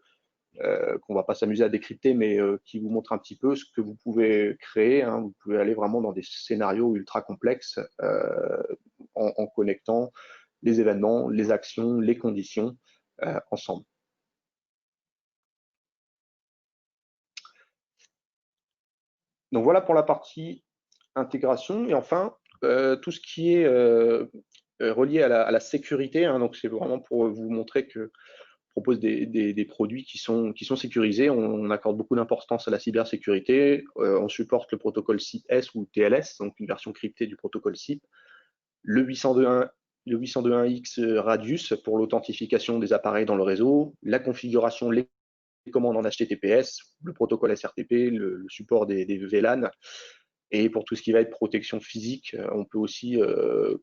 qu'on ne va pas s'amuser à décrypter, mais qui vous montre un petit peu ce que vous pouvez créer, hein. Vous pouvez aller vraiment dans des scénarios ultra complexes en connectant les événements, les actions, les conditions ensemble. Donc voilà pour la partie intégration. Et enfin, tout ce qui est relié à la sécurité, hein. Donc c'est vraiment pour vous montrer que propose des produits qui sont sécurisés. On accorde beaucoup d'importance à la cybersécurité. On supporte le protocole SIP-S ou TLS, donc une version cryptée du protocole SIP. Le 802.1x Radius pour l'authentification des appareils dans le réseau, la configuration, les commandes en HTTPS, le protocole SRTP, le support des VLAN. Et pour tout ce qui va être protection physique, on peut aussi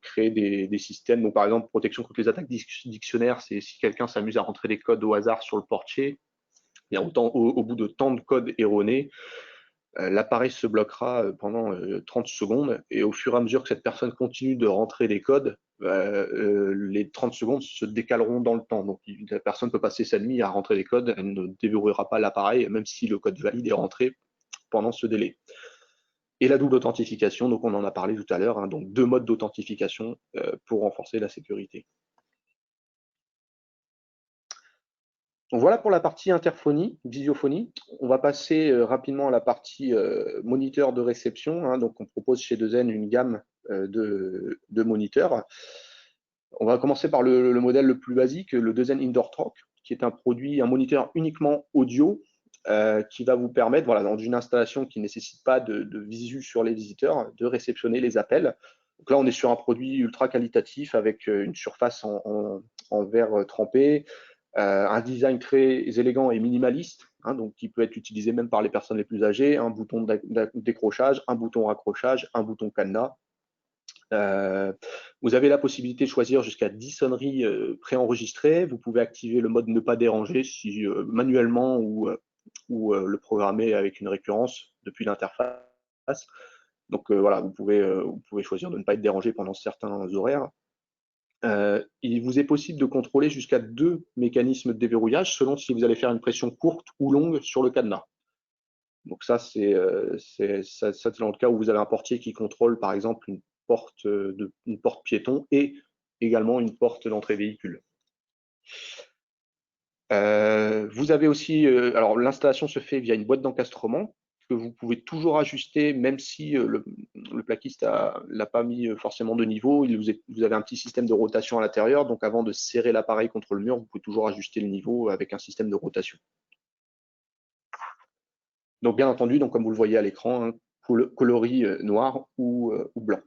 créer des systèmes. Donc, par exemple, protection contre les attaques dictionnaires, c'est si quelqu'un s'amuse à rentrer des codes au hasard sur le portier, et au bout de tant de codes erronés, l'appareil se bloquera pendant 30 secondes. Et au fur et à mesure que cette personne continue de rentrer des codes, les 30 secondes se décaleront dans le temps. Donc, la personne peut passer sa nuit à rentrer des codes, elle ne déverrouillera pas l'appareil, même si le code valide est rentré pendant ce délai. Et la double authentification, donc on en a parlé tout à l'heure, hein, donc 2 modes d'authentification pour renforcer la sécurité. Donc voilà pour la partie interphonie, visiophonie. On va passer rapidement à la partie moniteur de réception, hein. Donc on propose chez 2N une gamme de moniteurs. On va commencer par le modèle le plus basique, le 2N Indoor Talk, qui est un moniteur uniquement audio, qui va vous permettre, voilà, dans une installation qui ne nécessite pas de visu sur les visiteurs, de réceptionner les appels. Donc là, on est sur un produit ultra qualitatif avec une surface en verre trempé, un design très élégant et minimaliste, hein, donc qui peut être utilisé même par les personnes les plus âgées, un bouton de décrochage, un bouton raccrochage, un bouton cadenas. Vous avez la possibilité de choisir jusqu'à 10 sonneries préenregistrées. Vous pouvez activer le mode ne pas déranger si manuellement ou le programmer avec une récurrence depuis l'interface. Donc voilà, vous pouvez choisir de ne pas être dérangé pendant certains horaires. Il vous est possible de contrôler jusqu'à 2 mécanismes de déverrouillage selon si vous allez faire une pression courte ou longue sur le cadenas. Donc ça, c'est dans le cas où vous avez un portier qui contrôle par exemple une porte piéton et également une porte d'entrée véhicule. Vous avez aussi, alors l'installation se fait via une boîte d'encastrement que vous pouvez toujours ajuster, même si le plaquiste l'a pas mis forcément de niveau. Vous avez un petit système de rotation à l'intérieur, donc avant de serrer l'appareil contre le mur, vous pouvez toujours ajuster le niveau avec un système de rotation. Donc bien entendu, donc comme vous le voyez à l'écran, hein, coloris noir ou blanc.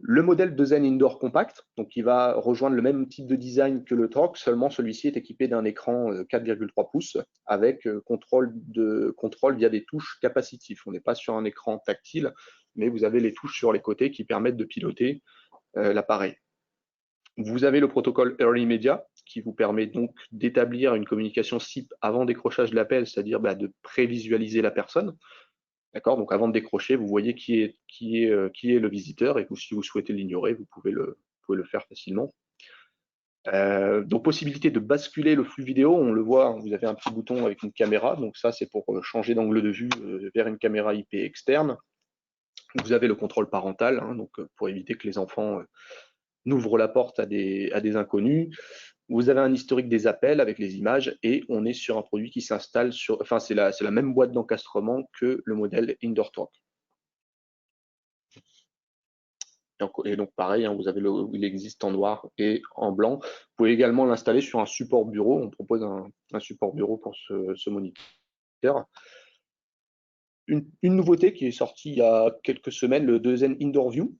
Le modèle 2N Indoor Compact, donc il va rejoindre le même type de design que le Talk, seulement celui-ci est équipé d'un écran 4,3 pouces avec contrôle via des touches capacitives. On n'est pas sur un écran tactile, mais vous avez les touches sur les côtés qui permettent de piloter l'appareil. Vous avez le protocole Early Media qui vous permet donc d'établir une communication SIP avant décrochage de l'appel, c'est-à-dire de prévisualiser la personne. D'accord. Donc avant de décrocher, vous voyez qui est le visiteur et si vous souhaitez l'ignorer, vous pouvez le faire facilement. Donc possibilité de basculer le flux vidéo, on le voit, vous avez un petit bouton avec une caméra, donc ça c'est pour changer d'angle de vue vers une caméra IP externe. Vous avez le contrôle parental, hein, donc pour éviter que les enfants n'ouvrent la porte à des inconnus. Vous avez un historique des appels avec les images et on est sur un produit qui s'installe sur, enfin c'est la même boîte d'encastrement que le modèle Indoor Talk. Et donc pareil, hein, vous avez il existe en noir et en blanc. Vous pouvez également l'installer sur un support bureau. On propose un support bureau pour ce moniteur. Une nouveauté qui est sortie il y a quelques semaines, le Deuzen Indoor View.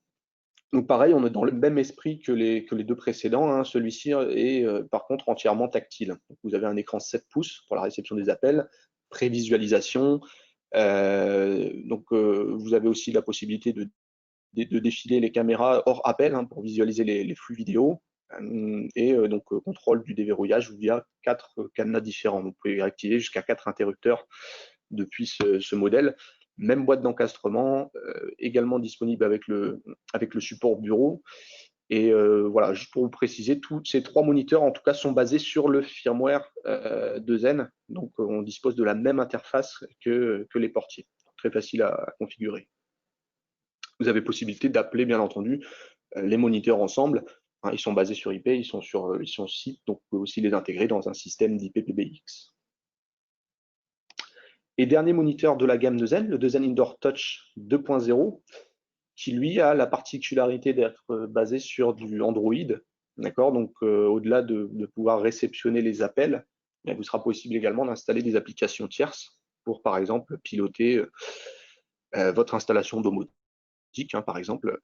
Donc pareil, on est dans le même esprit que les deux précédents, hein. Celui-ci est par contre entièrement tactile. Donc, vous avez un écran 7 pouces pour la réception des appels, prévisualisation. Vous avez aussi la possibilité de défiler les caméras hors appel, hein, pour visualiser les flux vidéo. Contrôle du déverrouillage via 4 cadenas différents. Vous pouvez activer jusqu'à 4 interrupteurs depuis ce modèle. Même boîte d'encastrement, également disponible avec le support bureau. Et voilà, juste pour vous préciser, tous ces 3 moniteurs, en tout cas, sont basés sur le firmware de Zen. Donc, on dispose de la même interface que les portiers. Très facile à configurer. Vous avez possibilité d'appeler, bien entendu, les moniteurs ensemble. Hein, ils sont basés sur IP, ils sont SIP, donc vous pouvez aussi les intégrer dans un système d'IP-PBX. Et dernier moniteur de la gamme de Zen, le Zen Indoor Touch 2.0, qui lui a la particularité d'être basé sur du Android. D'accord. Donc, au-delà de pouvoir réceptionner les appels, il vous sera possible également d'installer des applications tierces pour, par exemple, piloter votre installation domotique, hein, par exemple.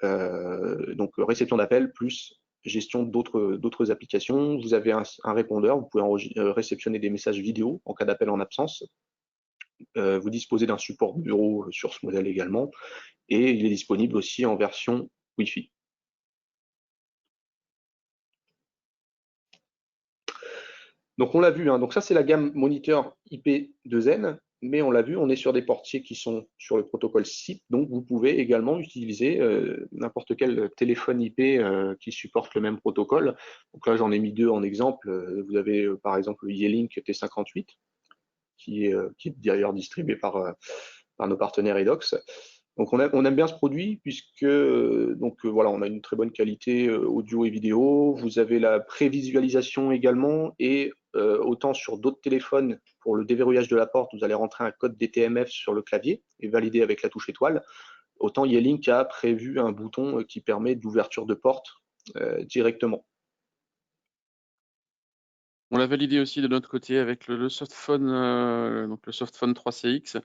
Donc, réception d'appels plus gestion d'autres applications. Vous avez un répondeur, vous pouvez réceptionner des messages vidéo en cas d'appel en absence. Vous disposez d'un support bureau sur ce modèle également, et il est disponible aussi en version Wi-Fi. Donc on l'a vu, hein, donc ça c'est la gamme moniteur IP de Zen, mais on l'a vu, on est sur des portiers qui sont sur le protocole SIP, donc vous pouvez également utiliser n'importe quel téléphone IP qui supporte le même protocole. Donc là j'en ai mis 2 en exemple. Vous avez par exemple le Yealink T58, qui est d'ailleurs distribué par nos partenaires Edox. Donc on aime bien ce produit puisque voilà, on a une très bonne qualité audio et vidéo. Vous avez la prévisualisation également, et autant sur d'autres téléphones, pour le déverrouillage de la porte, vous allez rentrer un code DTMF sur le clavier et valider avec la touche étoile. Autant Yealink a prévu un bouton qui permet d'ouverture de porte directement. On l'a validé aussi de notre côté avec le Softphone, donc le Softphone 3CX,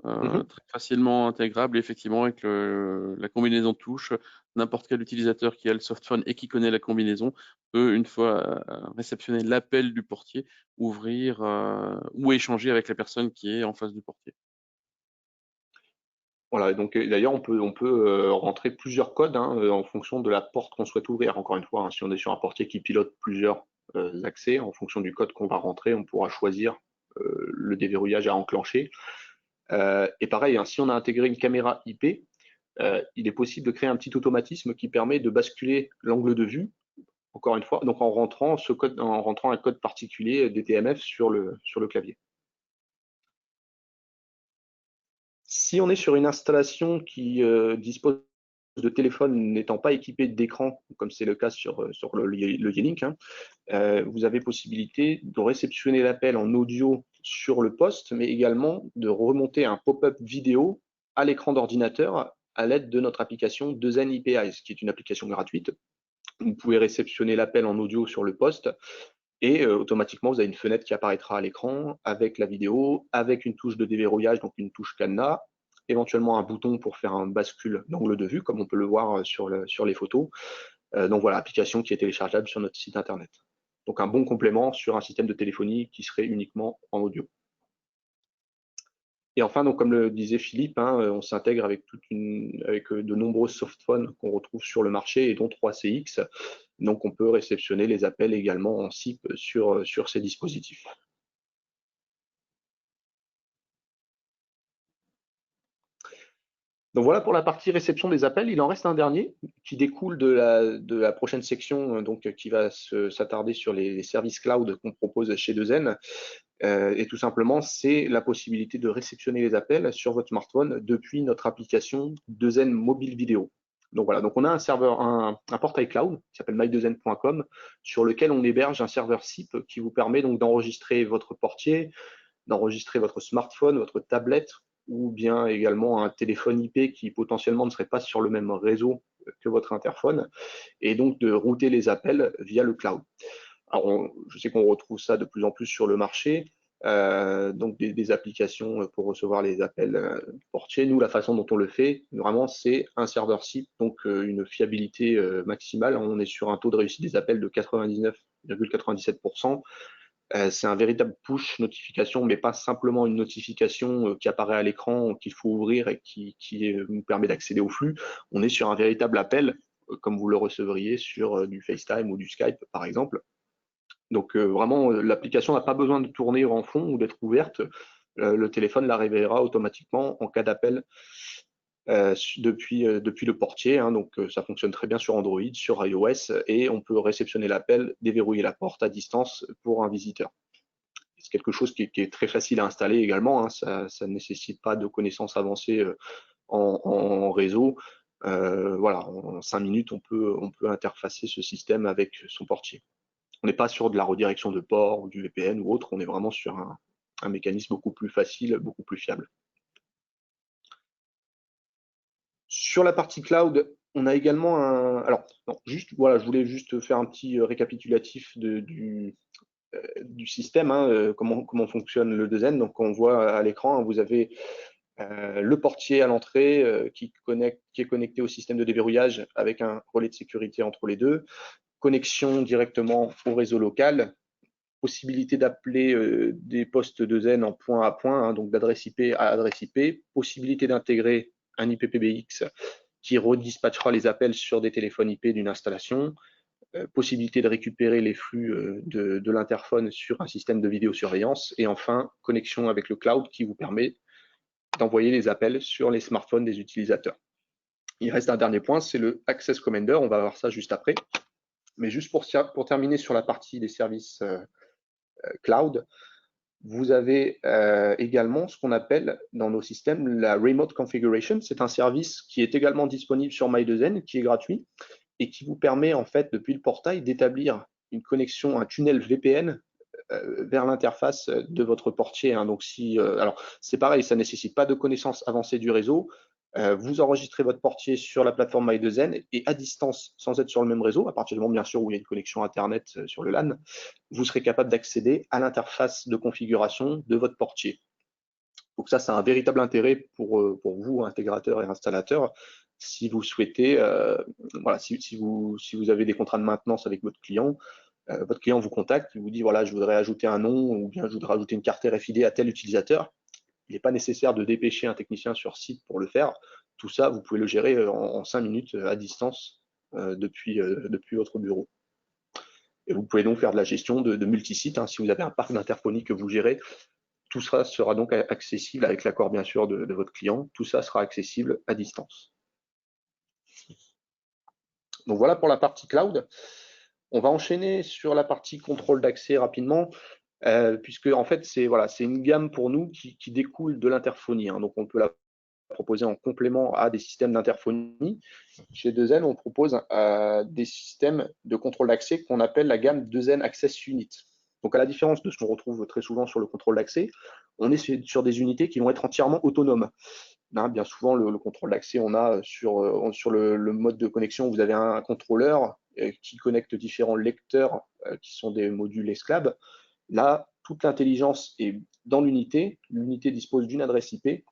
très facilement intégrable, effectivement, avec la combinaison de touches. N'importe quel utilisateur qui a le Softphone et qui connaît la combinaison peut, une fois réceptionner l'appel du portier, ouvrir ou échanger avec la personne qui est en face du portier. Voilà, donc d'ailleurs on peut rentrer plusieurs codes, hein, en fonction de la porte qu'on souhaite ouvrir. Encore une fois, hein, si on est sur un portier qui pilote plusieurs accès, en fonction du code qu'on va rentrer, on pourra choisir le déverrouillage à enclencher. Et pareil, hein, si on a intégré une caméra IP, il est possible de créer un petit automatisme qui permet de basculer l'angle de vue, encore une fois, donc en rentrant un code particulier DTMF sur le clavier. Si on est sur une installation qui dispose de téléphones n'étant pas équipés d'écran, comme c'est le cas sur le Yealink, hein, vous avez possibilité de réceptionner l'appel en audio sur le poste, mais également de remonter un pop-up vidéo à l'écran d'ordinateur à l'aide de notre application Zen IP Eyes, qui est une application gratuite. Vous pouvez réceptionner l'appel en audio sur le poste, et automatiquement, vous avez une fenêtre qui apparaîtra à l'écran avec la vidéo, avec une touche de déverrouillage, donc une touche cadenas, éventuellement un bouton pour faire un bascule d'angle de vue, comme on peut le voir sur les photos. Donc voilà, application qui est téléchargeable sur notre site internet. Donc un bon complément sur un système de téléphonie qui serait uniquement en audio. Et enfin, donc comme le disait Philippe, hein, on s'intègre avec de nombreux softphones qu'on retrouve sur le marché, et dont 3CX. Donc on peut réceptionner les appels également en SIP sur ces dispositifs. Donc voilà pour la partie réception des appels. Il en reste un dernier qui découle de la prochaine section, donc qui va s'attarder sur les services cloud qu'on propose chez Zen. Et tout simplement, c'est la possibilité de réceptionner les appels sur votre smartphone depuis notre application Zen Mobile Vidéo. Donc voilà, donc on a un serveur, un portail cloud qui s'appelle mydezen.com, sur lequel on héberge un serveur SIP qui vous permet donc d'enregistrer votre portier, d'enregistrer votre smartphone, votre tablette, ou bien également un téléphone IP qui potentiellement ne serait pas sur le même réseau que votre interphone et donc de router les appels via le cloud. Alors, je sais qu'on retrouve ça de plus en plus sur le marché, donc des applications pour recevoir les appels portiers. Nous, la façon dont on le fait, vraiment, c'est un serveur SIP, donc une fiabilité maximale. On est sur un taux de réussite des appels de 99,97%. C'est un véritable push notification, mais pas simplement une notification qui apparaît à l'écran, qu'il faut ouvrir et qui nous permet d'accéder au flux. On est sur un véritable appel, comme vous le recevriez sur du FaceTime ou du Skype, par exemple. Donc vraiment, l'application n'a pas besoin de tourner en fond ou d'être ouverte. Le téléphone la réveillera automatiquement en cas d'appel depuis le portier. Hein. Donc ça fonctionne très bien sur Android, sur iOS, et on peut réceptionner l'appel, déverrouiller la porte à distance pour un visiteur. C'est quelque chose qui est très facile à installer également. Hein. Ça ne nécessite pas de connaissances avancées en réseau. Voilà, en 5 minutes, on peut interfacer ce système avec son portier. On n'est pas sur de la redirection de port ou du VPN ou autre, on est vraiment sur un mécanisme beaucoup plus facile, beaucoup plus fiable. Sur la partie cloud, on a également alors, non, voilà, je voulais juste faire un petit récapitulatif du système, hein, comment fonctionne le 2N. Donc, on voit à l'écran, hein, vous avez le portier à l'entrée qui est connecté au système de déverrouillage avec un relais de sécurité entre les deux, connexion directement au réseau local, possibilité d'appeler des postes 2N en point à point, hein, donc d'adresse IP à adresse IP, possibilité d'intégrer un IPPBX qui redispatchera les appels sur des téléphones IP d'une installation, possibilité de récupérer les flux de l'interphone sur un système de vidéosurveillance, et enfin, connexion avec le cloud qui vous permet d'envoyer les appels sur les smartphones des utilisateurs. Il reste un dernier point, c'est le Access Commander, on va voir ça juste après. Mais juste pour terminer sur la partie des services cloud, vous avez également ce qu'on appelle dans nos systèmes la Remote Configuration. C'est un service qui est également disponible sur My2N, qui est gratuit et qui vous permet en fait depuis le portail d'établir une connexion, un tunnel VPN vers l'interface de votre portier. Hein. Donc alors c'est pareil, ça ne nécessite pas de connaissances avancées du réseau. Vous enregistrez votre portier sur la plateforme My2N et à distance, sans être sur le même réseau, à partir du moment bien sûr où il y a une connexion Internet sur le LAN, vous serez capable d'accéder à l'interface de configuration de votre portier. Donc ça, c'est un véritable intérêt pour vous, intégrateurs et installateurs, si vous souhaitez, voilà, si vous avez des contrats de maintenance avec votre client vous contacte, il vous dit voilà, je voudrais ajouter un nom ou bien je voudrais ajouter une carte RFID à tel utilisateur. Il n'est pas nécessaire de dépêcher un technicien sur site pour le faire. Tout ça, vous pouvez le gérer en 5 minutes à distance depuis votre bureau. Et vous pouvez donc faire de la gestion de multisites. Hein. Si vous avez un parc d'interphonie que vous gérez, tout ça sera donc accessible avec l'accord bien sûr de votre client. Tout ça sera accessible à distance. Donc voilà pour la partie cloud. On va enchaîner sur la partie contrôle d'accès rapidement, puisque en fait c'est une gamme pour nous qui découle de l'interphonie. Hein. Donc on peut la proposer en complément à des systèmes d'interphonie. Chez 2N, on propose des systèmes de contrôle d'accès qu'on appelle la gamme 2N Access Unit. Donc à la différence de ce qu'on retrouve très souvent sur le contrôle d'accès, on est sur des unités qui vont être entièrement autonomes. Hein, bien souvent, le contrôle d'accès, on a sur le mode de connexion, vous avez un contrôleur qui connecte différents lecteurs qui sont des modules esclaves. Là, toute l'intelligence est dans l'unité. L'unité dispose d'une adresse IP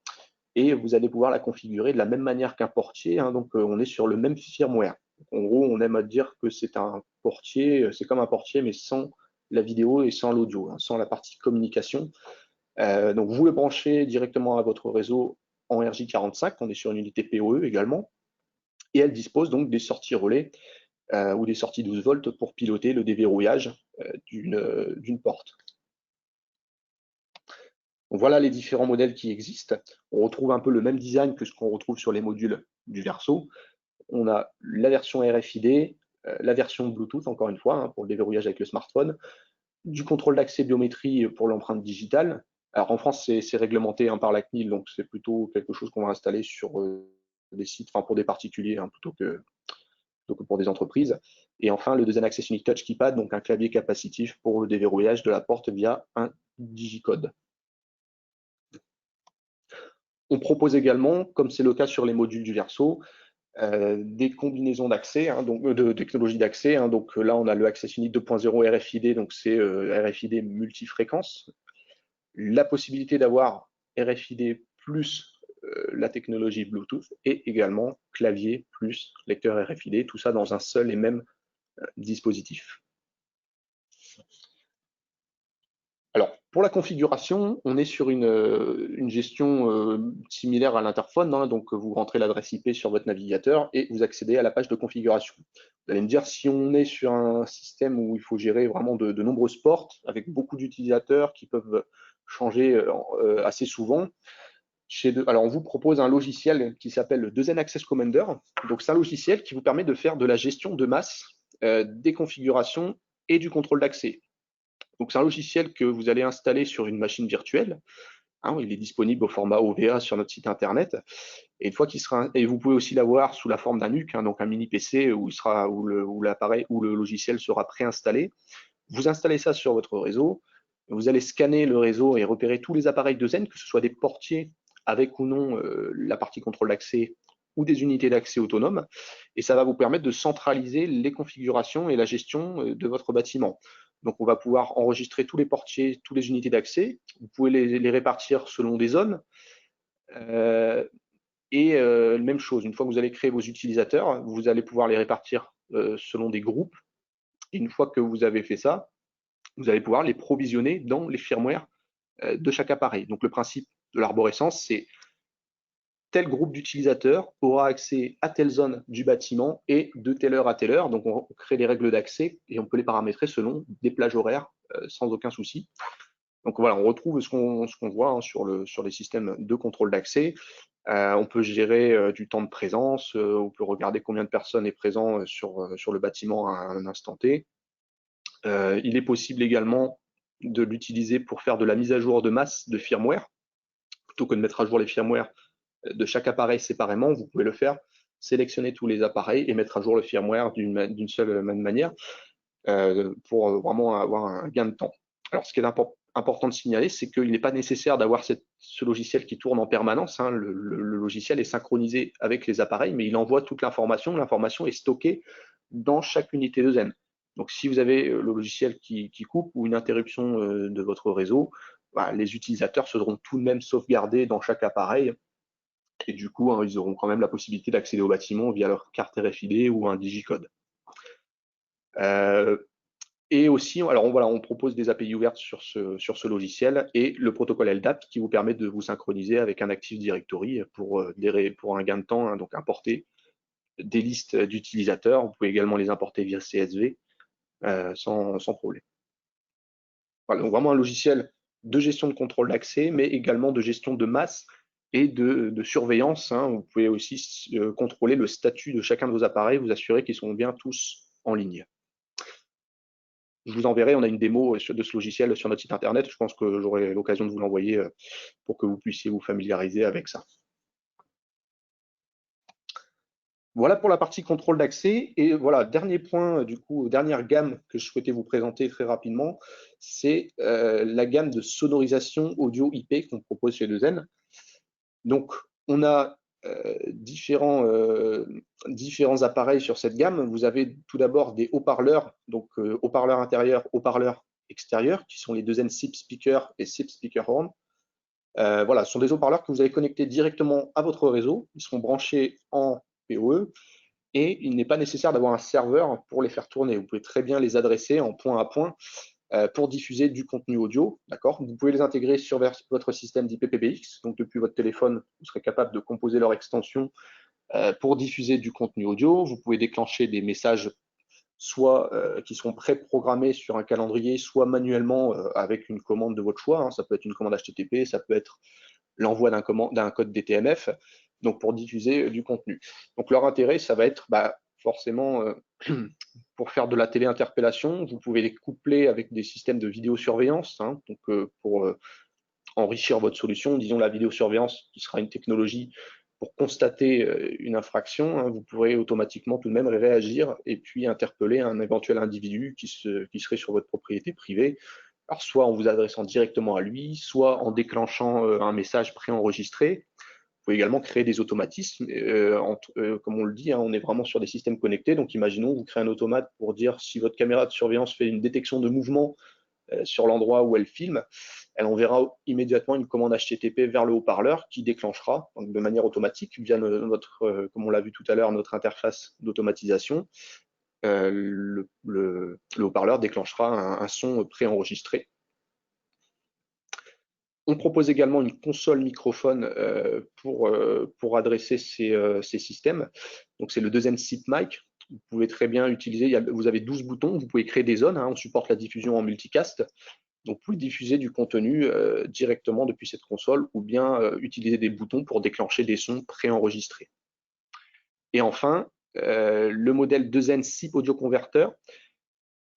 et vous allez pouvoir la configurer de la même manière qu'un portier. Hein, donc, on est sur le même firmware. En gros, on aime à dire que c'est un portier, c'est comme un portier, mais sans la vidéo et sans l'audio, hein, sans la partie communication. Donc, vous le branchez directement à votre réseau en RJ45, on est sur une unité PoE également, et elle dispose donc des sorties relais ou des sorties 12 volts pour piloter le déverrouillage d'une porte. Donc voilà les différents modèles qui existent. On retrouve un peu le même design que ce qu'on retrouve sur les modules du Verso. On a la version RFID, la version Bluetooth, encore une fois, hein, pour le déverrouillage avec le smartphone, du contrôle d'accès biométrie pour l'empreinte digitale. Alors en France, c'est réglementé par la CNIL, donc c'est plutôt quelque chose qu'on va installer sur des sites, enfin pour des particuliers, hein, plutôt que pour des entreprises. Et enfin, le 2N Access Unit Touch Keypad, donc un clavier capacitif pour le déverrouillage de la porte via un digicode. On propose également, comme c'est le cas sur les modules du Verso, des combinaisons d'accès, hein, donc de technologies d'accès. Hein, donc là, on a le Access Unit 2.0 RFID, donc c'est RFID multifréquence. La possibilité d'avoir RFID plus la technologie Bluetooth et également clavier plus lecteur RFID, tout ça dans un seul et même dispositif. Alors, pour la configuration, on est sur une gestion similaire à l'interphone. Hein, donc, vous rentrez l'adresse IP sur votre navigateur et vous accédez à la page de configuration. Vous allez me dire, si on est sur un système où il faut gérer vraiment de nombreuses portes, avec beaucoup d'utilisateurs qui peuvent changer assez souvent, alors, on vous propose un logiciel qui s'appelle le 2N Access Commander. Donc, c'est un logiciel qui vous permet de faire de la gestion de masse, des configurations et du contrôle d'accès. Donc, c'est un logiciel que vous allez installer sur une machine virtuelle. Hein, il est disponible au format OVA sur notre site internet. Et une fois qu'il sera, et vous pouvez aussi l'avoir sous la forme d'un NUC, hein, donc un mini PC où l'appareil ou le logiciel sera préinstallé. Vous installez ça sur votre réseau. Vous allez scanner le réseau et repérer tous les appareils de Zen, que ce soit des portiers avec ou non la partie contrôle d'accès ou des unités d'accès autonomes. Et ça va vous permettre de centraliser les configurations et la gestion de votre bâtiment. Donc, on va pouvoir enregistrer tous les portiers, toutes les unités d'accès. Vous pouvez les répartir selon des zones. Même chose, une fois que vous allez créer vos utilisateurs, vous allez pouvoir les répartir selon des groupes. Et une fois que vous avez fait ça, vous allez pouvoir les provisionner dans les firmwares de chaque appareil. Donc, le principe de l'arborescence, c'est tel groupe d'utilisateurs aura accès à telle zone du bâtiment et de telle heure à telle heure. Donc, on crée des règles d'accès et on peut les paramétrer selon des plages horaires sans aucun souci. Donc, voilà, on retrouve ce qu'on voit hein, sur les systèmes de contrôle d'accès. On peut gérer du temps de présence, on peut regarder combien de personnes est présent sur le bâtiment à un instant T. Il est possible également de l'utiliser pour faire de la mise à jour de masse de firmware. Plutôt que de mettre à jour les firmware de chaque appareil séparément, vous pouvez le faire, sélectionner tous les appareils et mettre à jour le firmware d'une seule manière pour vraiment avoir un gain de temps. Alors, ce qui est important de signaler, c'est qu'il n'est pas nécessaire d'avoir ce logiciel qui tourne en permanence. Hein. Le logiciel est synchronisé avec les appareils, mais il envoie toute l'information. L'information est stockée dans chaque unité de Zen. Donc, si vous avez le logiciel qui coupe ou une interruption de votre réseau, bah, les utilisateurs seront tout de même sauvegardés dans chaque appareil. Et du coup, hein, ils auront quand même la possibilité d'accéder au bâtiment via leur carte RFID ou un digicode. Et aussi, alors on propose des API ouvertes sur ce logiciel et le protocole LDAP qui vous permet de vous synchroniser avec un Active Directory pour un gain de temps, hein, donc importer des listes d'utilisateurs. Vous pouvez également les importer via CSV sans problème. Voilà, donc vraiment un logiciel de gestion de contrôle d'accès, mais également de gestion de masse et de surveillance. Hein. Vous pouvez aussi contrôler le statut de chacun de vos appareils, vous assurer qu'ils sont bien tous en ligne. Je vous enverrai, on a une démo de ce logiciel sur notre site internet. Je pense que j'aurai l'occasion de vous l'envoyer pour que vous puissiez vous familiariser avec ça. Voilà pour la partie contrôle d'accès. Et voilà, dernier point, du coup, dernière gamme que je souhaitais vous présenter très rapidement, c'est la gamme de sonorisation audio IP qu'on propose chez 2N. Donc, on a différents appareils sur cette gamme. Vous avez tout d'abord des haut-parleurs, donc haut-parleurs intérieurs, haut-parleurs extérieurs, qui sont les 2N SIP Speaker et SIP Speakerhorn. Voilà, ce sont des haut-parleurs que vous allez connecter directement à votre réseau. Ils seront branchés en PoE et il n'est pas nécessaire d'avoir un serveur pour les faire tourner. Vous pouvez très bien les adresser en point à point pour diffuser du contenu audio. D'accord. Vous pouvez les intégrer sur votre système d'IPPBX. Donc, depuis votre téléphone, vous serez capable de composer leur extension pour diffuser du contenu audio. Vous pouvez déclencher des messages soit qui sont préprogrammés sur un calendrier, soit manuellement avec une commande de votre choix. Hein. Ça peut être une commande HTTP, ça peut être l'envoi d'un code DTMF, donc pour diffuser du contenu. Donc leur intérêt, ça va être forcément pour faire de la téléinterpellation. Vous pouvez les coupler avec des systèmes de vidéosurveillance, hein, donc pour enrichir votre solution. Disons la vidéosurveillance qui sera une technologie pour constater une infraction, hein, vous pourrez automatiquement tout de même réagir et puis interpeller un éventuel individu qui serait sur votre propriété privée. Alors, soit en vous adressant directement à lui, soit en déclenchant un message préenregistré, pouvez également créer des automatismes. Comme on le dit, hein, on est vraiment sur des systèmes connectés. Donc, imaginons, vous créez un automate pour dire si votre caméra de surveillance fait une détection de mouvement sur l'endroit où elle filme, elle enverra immédiatement une commande HTTP vers le haut-parleur qui déclenchera donc de manière automatique via comme on l'a vu tout à l'heure, notre interface d'automatisation. Le haut-parleur déclenchera un son préenregistré. On propose également une console microphone pour adresser ces systèmes. Donc c'est le deuxième SIP mic. Vous pouvez très bien utiliser, vous avez 12 boutons, vous pouvez créer des zones, hein, on supporte la diffusion en multicast. Donc vous pouvez diffuser du contenu directement depuis cette console ou bien utiliser des boutons pour déclencher des sons préenregistrés. Et enfin, le modèle 2N SIP Audio Converter.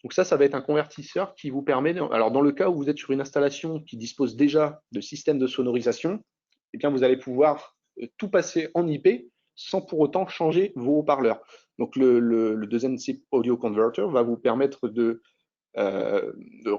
Donc ça va être un convertisseur qui vous permet, alors dans le cas où vous êtes sur une installation qui dispose déjà de systèmes de sonorisation, eh bien vous allez pouvoir tout passer en IP sans pour autant changer vos haut-parleurs. Donc le 2N SIP Audio Converter va vous permettre de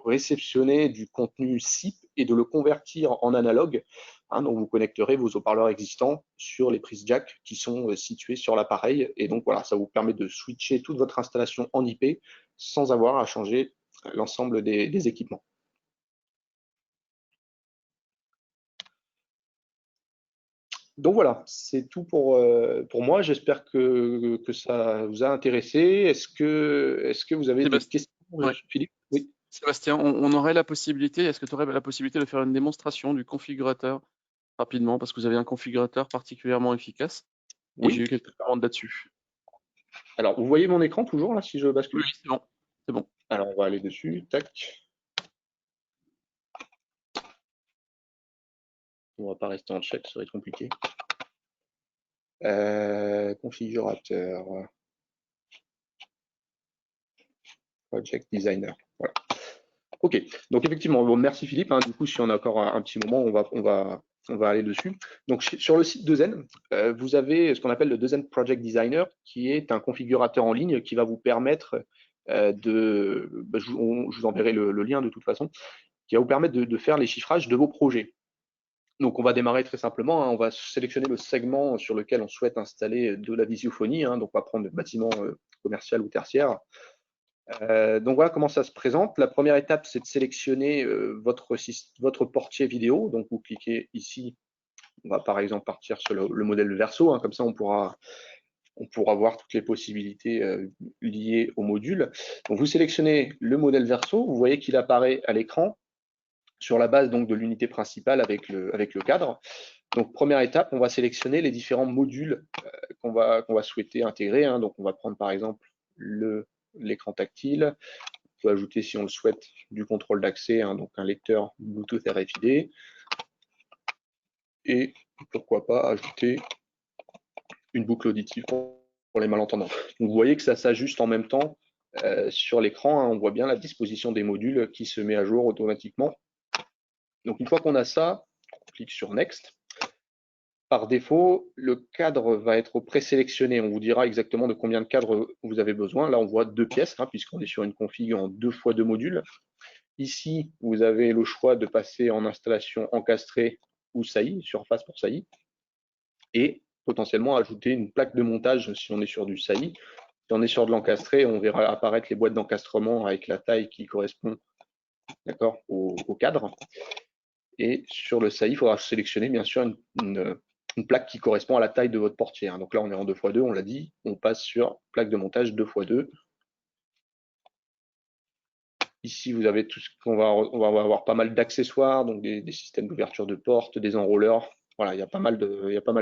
réceptionner du contenu SIP et de le convertir en analogue. Hein, donc vous connecterez vos haut-parleurs existants sur les prises jack qui sont situées sur l'appareil. Et donc voilà, ça vous permet de switcher toute votre installation en IP sans avoir à changer l'ensemble des équipements. Donc voilà, c'est tout pour moi. J'espère que ça vous a intéressé. Est-ce que vous avez des questions, Ouais. Philippe? Oui. Sébastien, on aurait la possibilité, est-ce que tu aurais la possibilité de faire une démonstration du configurateur rapidement, parce que vous avez un configurateur particulièrement efficace, et Oui. j'ai eu quelques commandes là-dessus. Alors, vous voyez mon écran toujours là si je bascule? Oui, c'est bon. C'est bon. Alors, on va aller dessus. Tac. On va pas rester en chat, ce serait compliqué. Configurateur. Project Designer. Voilà. Ok. Donc effectivement, bon, merci Philippe. Hein. Du coup, si on a encore un petit moment, on va aller dessus. Donc sur le site 2N, vous avez ce qu'on appelle le 2N Project Designer, qui est un configurateur en ligne qui va vous permettre je vous enverrai le lien de toute façon, qui va vous permettre de faire les chiffrages de vos projets. Donc on va démarrer très simplement, hein, on va sélectionner le segment sur lequel on souhaite installer de la visiophonie, hein, donc on va prendre le bâtiment commercial ou tertiaire. Donc voilà comment ça se présente. La première étape, c'est de sélectionner votre portier vidéo. Donc vous cliquez ici, on va par exemple partir sur le modèle Verso, hein, comme ça on pourra voir toutes les possibilités liées au module. Donc vous sélectionnez le modèle Verso, vous voyez qu'il apparaît à l'écran sur la base donc de l'unité principale avec le cadre. Donc première étape, on va sélectionner les différents modules qu'on va souhaiter intégrer. Hein. Donc on va prendre par exemple l'écran tactile. On peut ajouter, si on le souhaite, du contrôle d'accès, hein, donc un lecteur Bluetooth RFID. Et pourquoi pas ajouter une boucle auditive pour les malentendants. Donc vous voyez que ça s'ajuste en même temps sur l'écran. Hein, on voit bien la disposition des modules qui se met à jour automatiquement. Donc une fois qu'on a ça, on clique sur Next. Par défaut, le cadre va être présélectionné. On vous dira exactement de combien de cadres vous avez besoin. Là, on voit 2 pièces, hein, puisqu'on est sur une config en 2x2 modules. Ici, vous avez le choix de passer en installation encastrée ou saillie, surface pour saillie, et potentiellement ajouter une plaque de montage si on est sur du saillie. Si on est sur de l'encastré, on verra apparaître les boîtes d'encastrement avec la taille qui correspond au cadre. Et sur le saillie, il faudra sélectionner bien sûr une plaque qui correspond à la taille de votre portier. Hein. Donc là, on est en 2x2, on l'a dit, on passe sur plaque de montage 2x2. Ici, vous avez tout ce qu'on va, on va avoir pas mal d'accessoires, donc des systèmes d'ouverture de porte, des enrolleurs. Voilà, il y a pas mal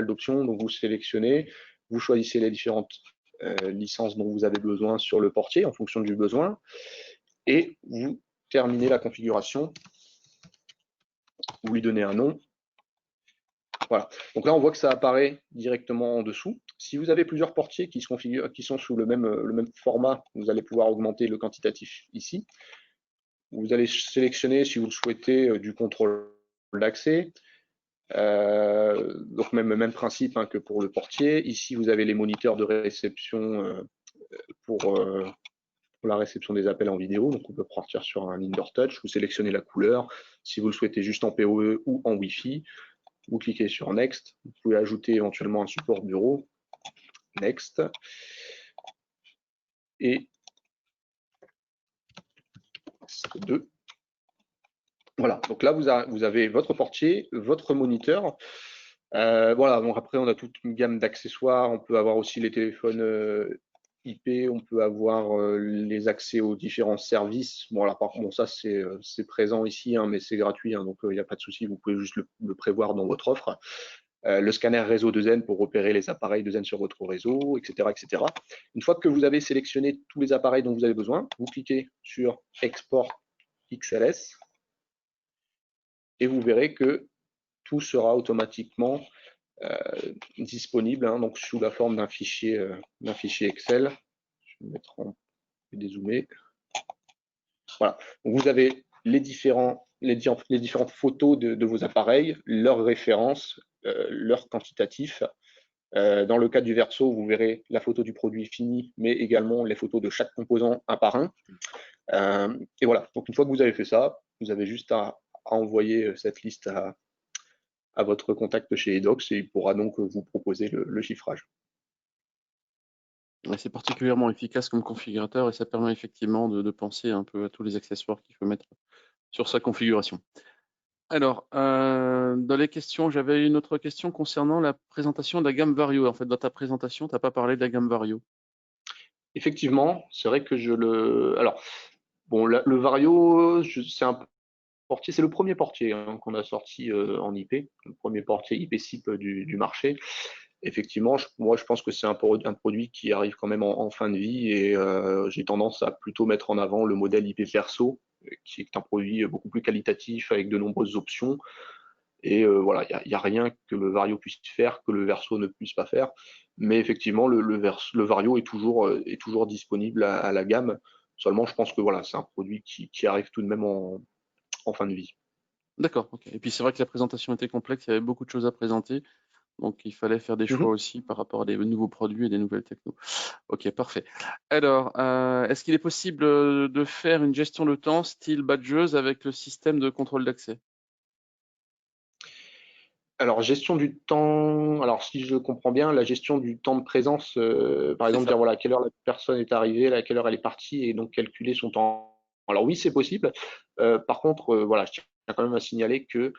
d'options. Donc vous sélectionnez, vous choisissez les différentes licences dont vous avez besoin sur le portier en fonction du besoin, et vous terminez la configuration. Vous lui donnez un nom. Voilà. Donc là, on voit que ça apparaît directement en dessous. Si vous avez plusieurs portiers qui sont sous le même format, vous allez pouvoir augmenter le quantitatif ici. Vous allez sélectionner, si vous le souhaitez, du contrôle d'accès. Donc même principe hein, que pour le portier. Ici, vous avez les moniteurs de réception pour la réception des appels en vidéo. Donc on peut partir sur un indoor touch. Vous sélectionnez la couleur. Si vous le souhaitez juste en PoE ou en Wi-Fi. vous cliquez sur Next. Vous pouvez ajouter éventuellement un support bureau. Next. Et 2. Voilà, donc là, vous avez votre portier, votre moniteur. Voilà, donc après, on a toute une gamme d'accessoires. On peut avoir aussi les téléphones IP, on peut avoir les accès aux différents services. Bon, là, par contre, bon, ça, c'est présent ici, hein, mais c'est gratuit, hein, donc il n'y a pas de souci, vous pouvez juste le prévoir dans votre offre. Le scanner réseau de Zen pour repérer les appareils de Zen sur votre réseau, etc., etc. Une fois que vous avez sélectionné tous les appareils dont vous avez besoin, vous cliquez sur Export XLS et vous verrez que tout sera automatiquement disponible, hein, donc sous la forme d'un fichier Excel. Je vais mettre en dézoomer. Voilà. Donc vous avez les différentes photos de vos appareils, leurs références, leurs quantitatifs. Dans le cas du verso, vous verrez la photo du produit fini, mais également les photos de chaque composant un par un. Et voilà. Donc une fois que vous avez fait ça, vous avez juste à envoyer cette liste à votre contact chez Edox et il pourra donc vous proposer le chiffrage. C'est particulièrement efficace comme configurateur et ça permet effectivement de penser un peu à tous les accessoires qu'il faut mettre sur sa configuration. Alors, dans les questions, j'avais une autre question concernant la présentation de la gamme Vario. En fait, dans ta présentation, tu n'as pas parlé de la gamme Vario. Effectivement, c'est vrai que je le. Alors, bon, le Vario, c'est un portier, c'est le premier portier hein, qu'on a sorti en IP, le premier portier IP-SIP du marché. Effectivement, moi je pense que c'est un produit qui arrive quand même en fin de vie et j'ai tendance à plutôt mettre en avant le modèle IP Verso, qui est un produit beaucoup plus qualitatif avec de nombreuses options. Et voilà, il n'y a rien que le Vario puisse faire que le Verso ne puisse pas faire. Mais effectivement, le Vario est toujours disponible à la gamme. Seulement, je pense que voilà, c'est un produit qui arrive tout de même en fin de vie. D'accord, ok. Et puis c'est vrai que la présentation était complexe, il y avait beaucoup de choses à présenter, donc il fallait faire des choix Mhm. aussi par rapport à des nouveaux produits et des nouvelles technos. Ok, parfait. Alors, est-ce qu'il est possible de faire une gestion de temps style badgeuse avec le système de contrôle d'accès? Alors, gestion du temps, alors si je comprends bien, la gestion du temps de présence, par C'est exemple, ça. dire voilà, à quelle heure la personne est arrivée, à quelle heure elle est partie, et donc calculer son temps. Alors oui, c'est possible. Par contre, voilà, je tiens quand même à signaler que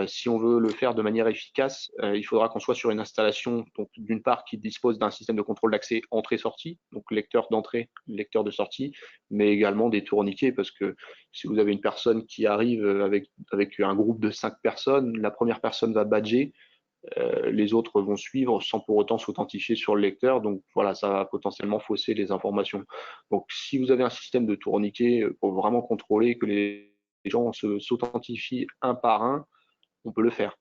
si on veut le faire de manière efficace, il faudra qu'on soit sur une installation, donc d'une part, qui dispose d'un système de contrôle d'accès entrée-sortie, donc lecteur d'entrée, lecteur de sortie, mais également des tourniquets, parce que si vous avez une personne qui arrive avec un groupe de 5 personnes, la première personne va badger, les autres vont suivre sans pour autant s'authentifier sur le lecteur. Donc voilà, ça va potentiellement fausser les informations. Donc si vous avez un système de tourniquet pour vraiment contrôler que les gens s'authentifient un par un, on peut le faire.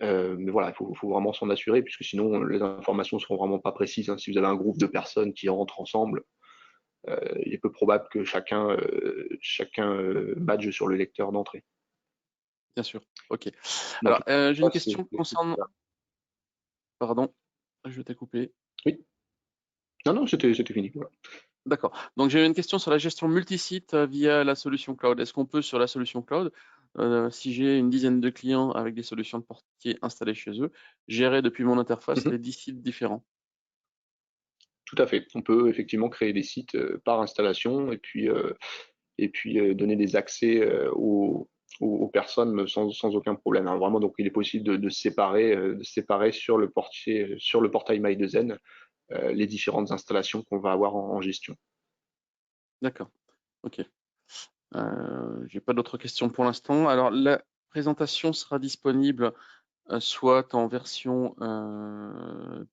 Mais voilà, il faut vraiment s'en assurer, puisque sinon les informations ne seront vraiment pas précises. Hein. Si vous avez un groupe de personnes qui rentrent ensemble, il est peu probable que chacun badge sur le lecteur d'entrée. Bien sûr. Ok. Donc, Alors, j'ai une ça, c'est. question concernant. Pardon, je t'ai coupé. Oui, non, non, c'était fini. Voilà. D'accord. Donc, j'ai une question sur la gestion multisite via la solution cloud. Est-ce qu'on peut, sur la solution cloud, si j'ai une dizaine de clients avec des solutions de portier installées chez eux, gérer depuis mon interface Mhm. les 10 sites différents? Tout à fait. On peut effectivement créer des sites par installation et puis donner des accès aux personnes sans aucun problème. Hein. Vraiment, donc il est possible de séparer sur le portier, sur le portail My2Zen les différentes installations qu'on va avoir en gestion. D'accord. Ok. J'ai pas d'autres questions pour l'instant. Alors, la présentation sera disponible soit en version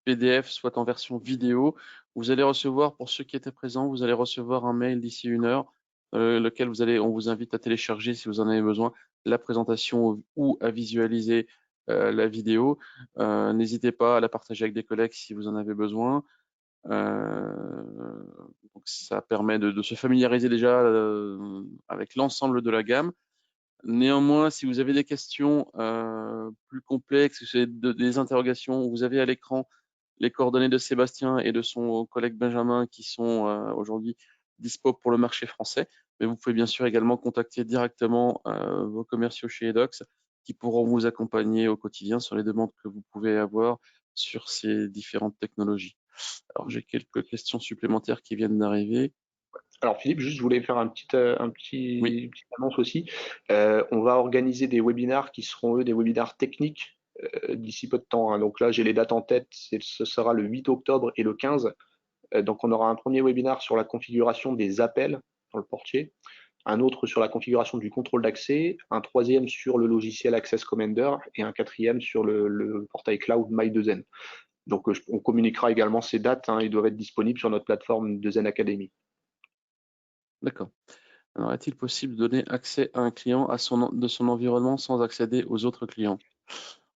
PDF, soit en version vidéo. Vous allez recevoir, pour ceux qui étaient présents, vous allez recevoir un mail d'ici 1 heure, lequel on vous invite à télécharger si vous en avez besoin, la présentation ou à visualiser la vidéo. N'hésitez pas à la partager avec des collègues si vous en avez besoin. Donc ça permet de se familiariser déjà avec l'ensemble de la gamme. Néanmoins, si vous avez des questions plus complexes, si vous avez des interrogations, vous avez à l'écran les coordonnées de Sébastien et de son collègue Benjamin qui sont aujourd'hui dispo pour le marché français. Mais vous pouvez bien sûr également contacter directement vos commerciaux chez Edox qui pourront vous accompagner au quotidien sur les demandes que vous pouvez avoir sur ces différentes technologies. Alors, j'ai quelques questions supplémentaires qui viennent d'arriver. Alors Philippe, juste je voulais faire Oui, une petite annonce aussi. On va organiser des webinars qui seront eux des webinars techniques d'ici peu de temps, hein. Donc là, j'ai les dates en tête, ce sera le 8 octobre et le 15. Donc on aura un premier webinar sur la configuration des appels dans le portier, un autre sur la configuration du contrôle d'accès, un troisième sur le logiciel Access Commander et un quatrième sur le portail cloud My2Zen. Donc on communiquera également ces dates, hein, ils doivent être disponibles sur notre plateforme 2Zen Academy. d'accord. Alors, est-il possible de donner accès à un client de son environnement sans accéder aux autres clients?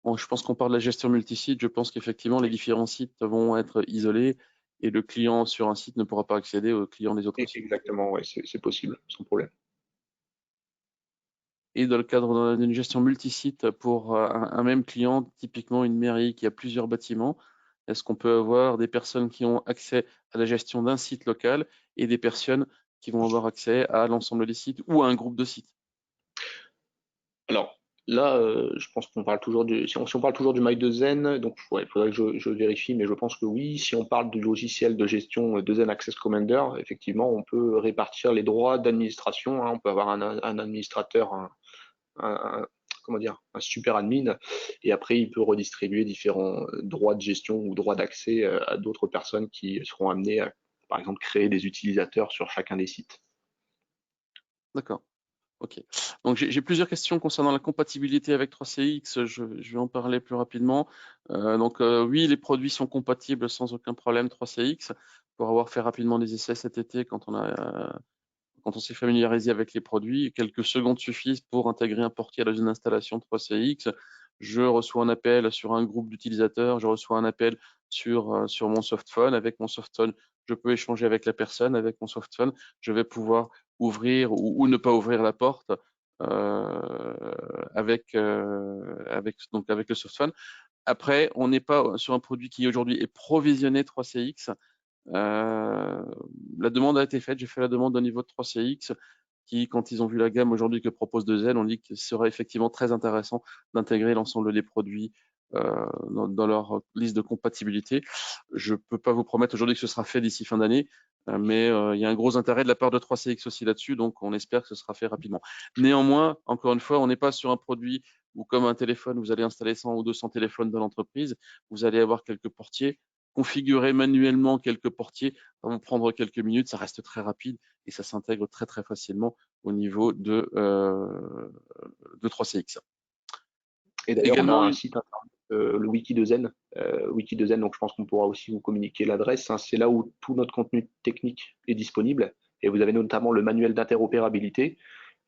Bon, je pense qu'on parle de la gestion multisite. Je pense qu'effectivement, les différents sites vont être isolés et le client sur un site ne pourra pas accéder aux clients des autres sites. Exactement, ouais, c'est possible, sans problème. Et dans le cadre d'une gestion multisite pour un même client, typiquement une mairie qui a plusieurs bâtiments, est-ce qu'on peut avoir des personnes qui ont accès à la gestion d'un site local et des personnes qui vont avoir accès à l'ensemble des sites ou à un groupe de sites? Alors là, je pense qu'on parle toujours si on parle toujours du My2Zen, donc ouais, il faudrait que je vérifie, mais je pense que oui. Si on parle du logiciel de gestion 2Zen Access Commander, effectivement, on peut répartir les droits d'administration, hein. On peut avoir un administrateur, comment dire, un super admin, et après il peut redistribuer différents droits de gestion ou droits d'accès à d'autres personnes qui seront amenées à, par exemple, créer des utilisateurs sur chacun des sites. D'accord. Ok. Donc j'ai plusieurs questions concernant la compatibilité avec 3CX. Je vais en parler plus rapidement. Oui, les produits sont compatibles sans aucun problème 3CX. Pour avoir fait rapidement des essais cet été, quand on s'est familiarisé avec les produits, quelques secondes suffisent pour intégrer un portier dans une installation 3CX. Je reçois un appel sur un groupe d'utilisateurs, je reçois un appel sur mon softphone. Avec mon softphone, je peux échanger avec la personne. Avec mon softphone, je vais pouvoir ouvrir ou ne pas ouvrir la porte avec le softphone. Après, on n'est pas sur un produit qui aujourd'hui est provisionné 3CX. La demande a été faite, j'ai fait la demande au niveau de 3CX qui, quand ils ont vu la gamme aujourd'hui que propose 2Zen, ont dit que ce serait effectivement très intéressant d'intégrer l'ensemble des produits dans leur liste de compatibilité. Je ne peux pas vous promettre aujourd'hui que ce sera fait d'ici fin d'année, mais il y a un gros intérêt de la part de 3CX aussi là-dessus, donc on espère que ce sera fait rapidement. Néanmoins, encore une fois, on n'est pas sur un produit où, comme un téléphone, vous allez installer 100 ou 200 téléphones dans l'entreprise, vous allez avoir quelques portiers. Configurer manuellement quelques portiers va vous prendre quelques minutes, ça reste très rapide et ça s'intègre très très facilement au niveau de 3CX. Et d'ailleurs, on a Également, un site internet, le Wiki2Zen, Wiki2Zen, donc je pense qu'on pourra aussi vous communiquer l'adresse, hein. C'est là où tout notre contenu technique est disponible. Et vous avez notamment le manuel d'interopérabilité,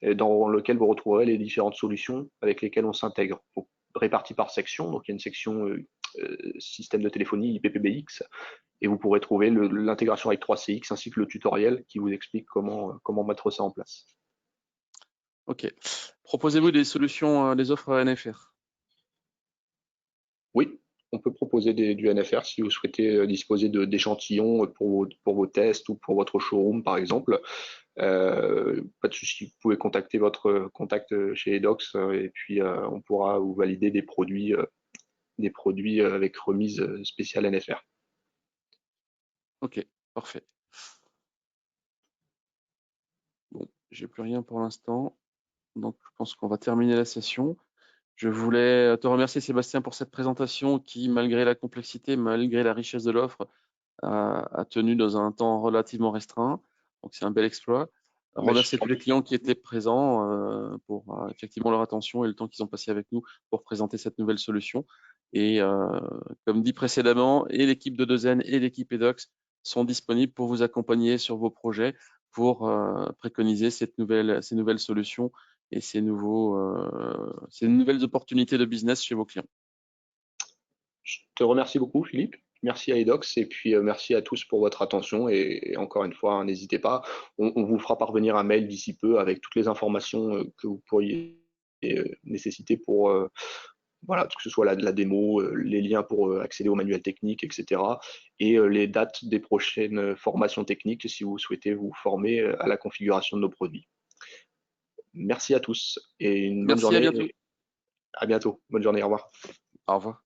dans lequel vous retrouverez les différentes solutions avec lesquelles on s'intègre. Donc, réparti par section, donc il y a une section système de téléphonie IPPBX, et vous pourrez trouver l'intégration avec 3CX ainsi que le tutoriel qui vous explique comment mettre ça en place. ok. Proposez-vous des solutions, des offres NFR? Oui, on peut proposer du NFR si vous souhaitez disposer d'échantillons pour vos tests ou pour votre showroom, par exemple. Pas de souci, vous pouvez contacter votre contact chez Edox et puis on pourra vous valider des produits avec remise spéciale NFR. Ok, parfait. Bon, j'ai plus rien pour l'instant, donc je pense qu'on va terminer la session. Je voulais te remercier Sébastien pour cette présentation qui, malgré la complexité, malgré la richesse de l'offre, a tenu dans un temps relativement restreint. Donc c'est un bel exploit. Mais Remercier tous les clients qui étaient présents pour effectivement leur attention et le temps qu'ils ont passé avec nous pour présenter cette nouvelle solution. Et comme dit précédemment, et l'équipe de 2N et l'équipe Edox sont disponibles pour vous accompagner sur vos projets, pour préconiser ces nouvelles solutions et ces nouvelles opportunités de business chez vos clients. je te remercie beaucoup, Philippe. Merci à Edox et puis merci à tous pour votre attention. Et encore une fois, hein, n'hésitez pas. On vous fera parvenir un mail d'ici peu avec toutes les informations que vous pourriez nécessiter pour voilà, que ce soit la démo, les liens pour accéder au manuel technique, etc. Et les dates des prochaines formations techniques si vous souhaitez vous former à la configuration de nos produits. Merci à tous et une bonne Merci, à bientôt. journée. À bientôt. Bonne journée. Au revoir. Au revoir.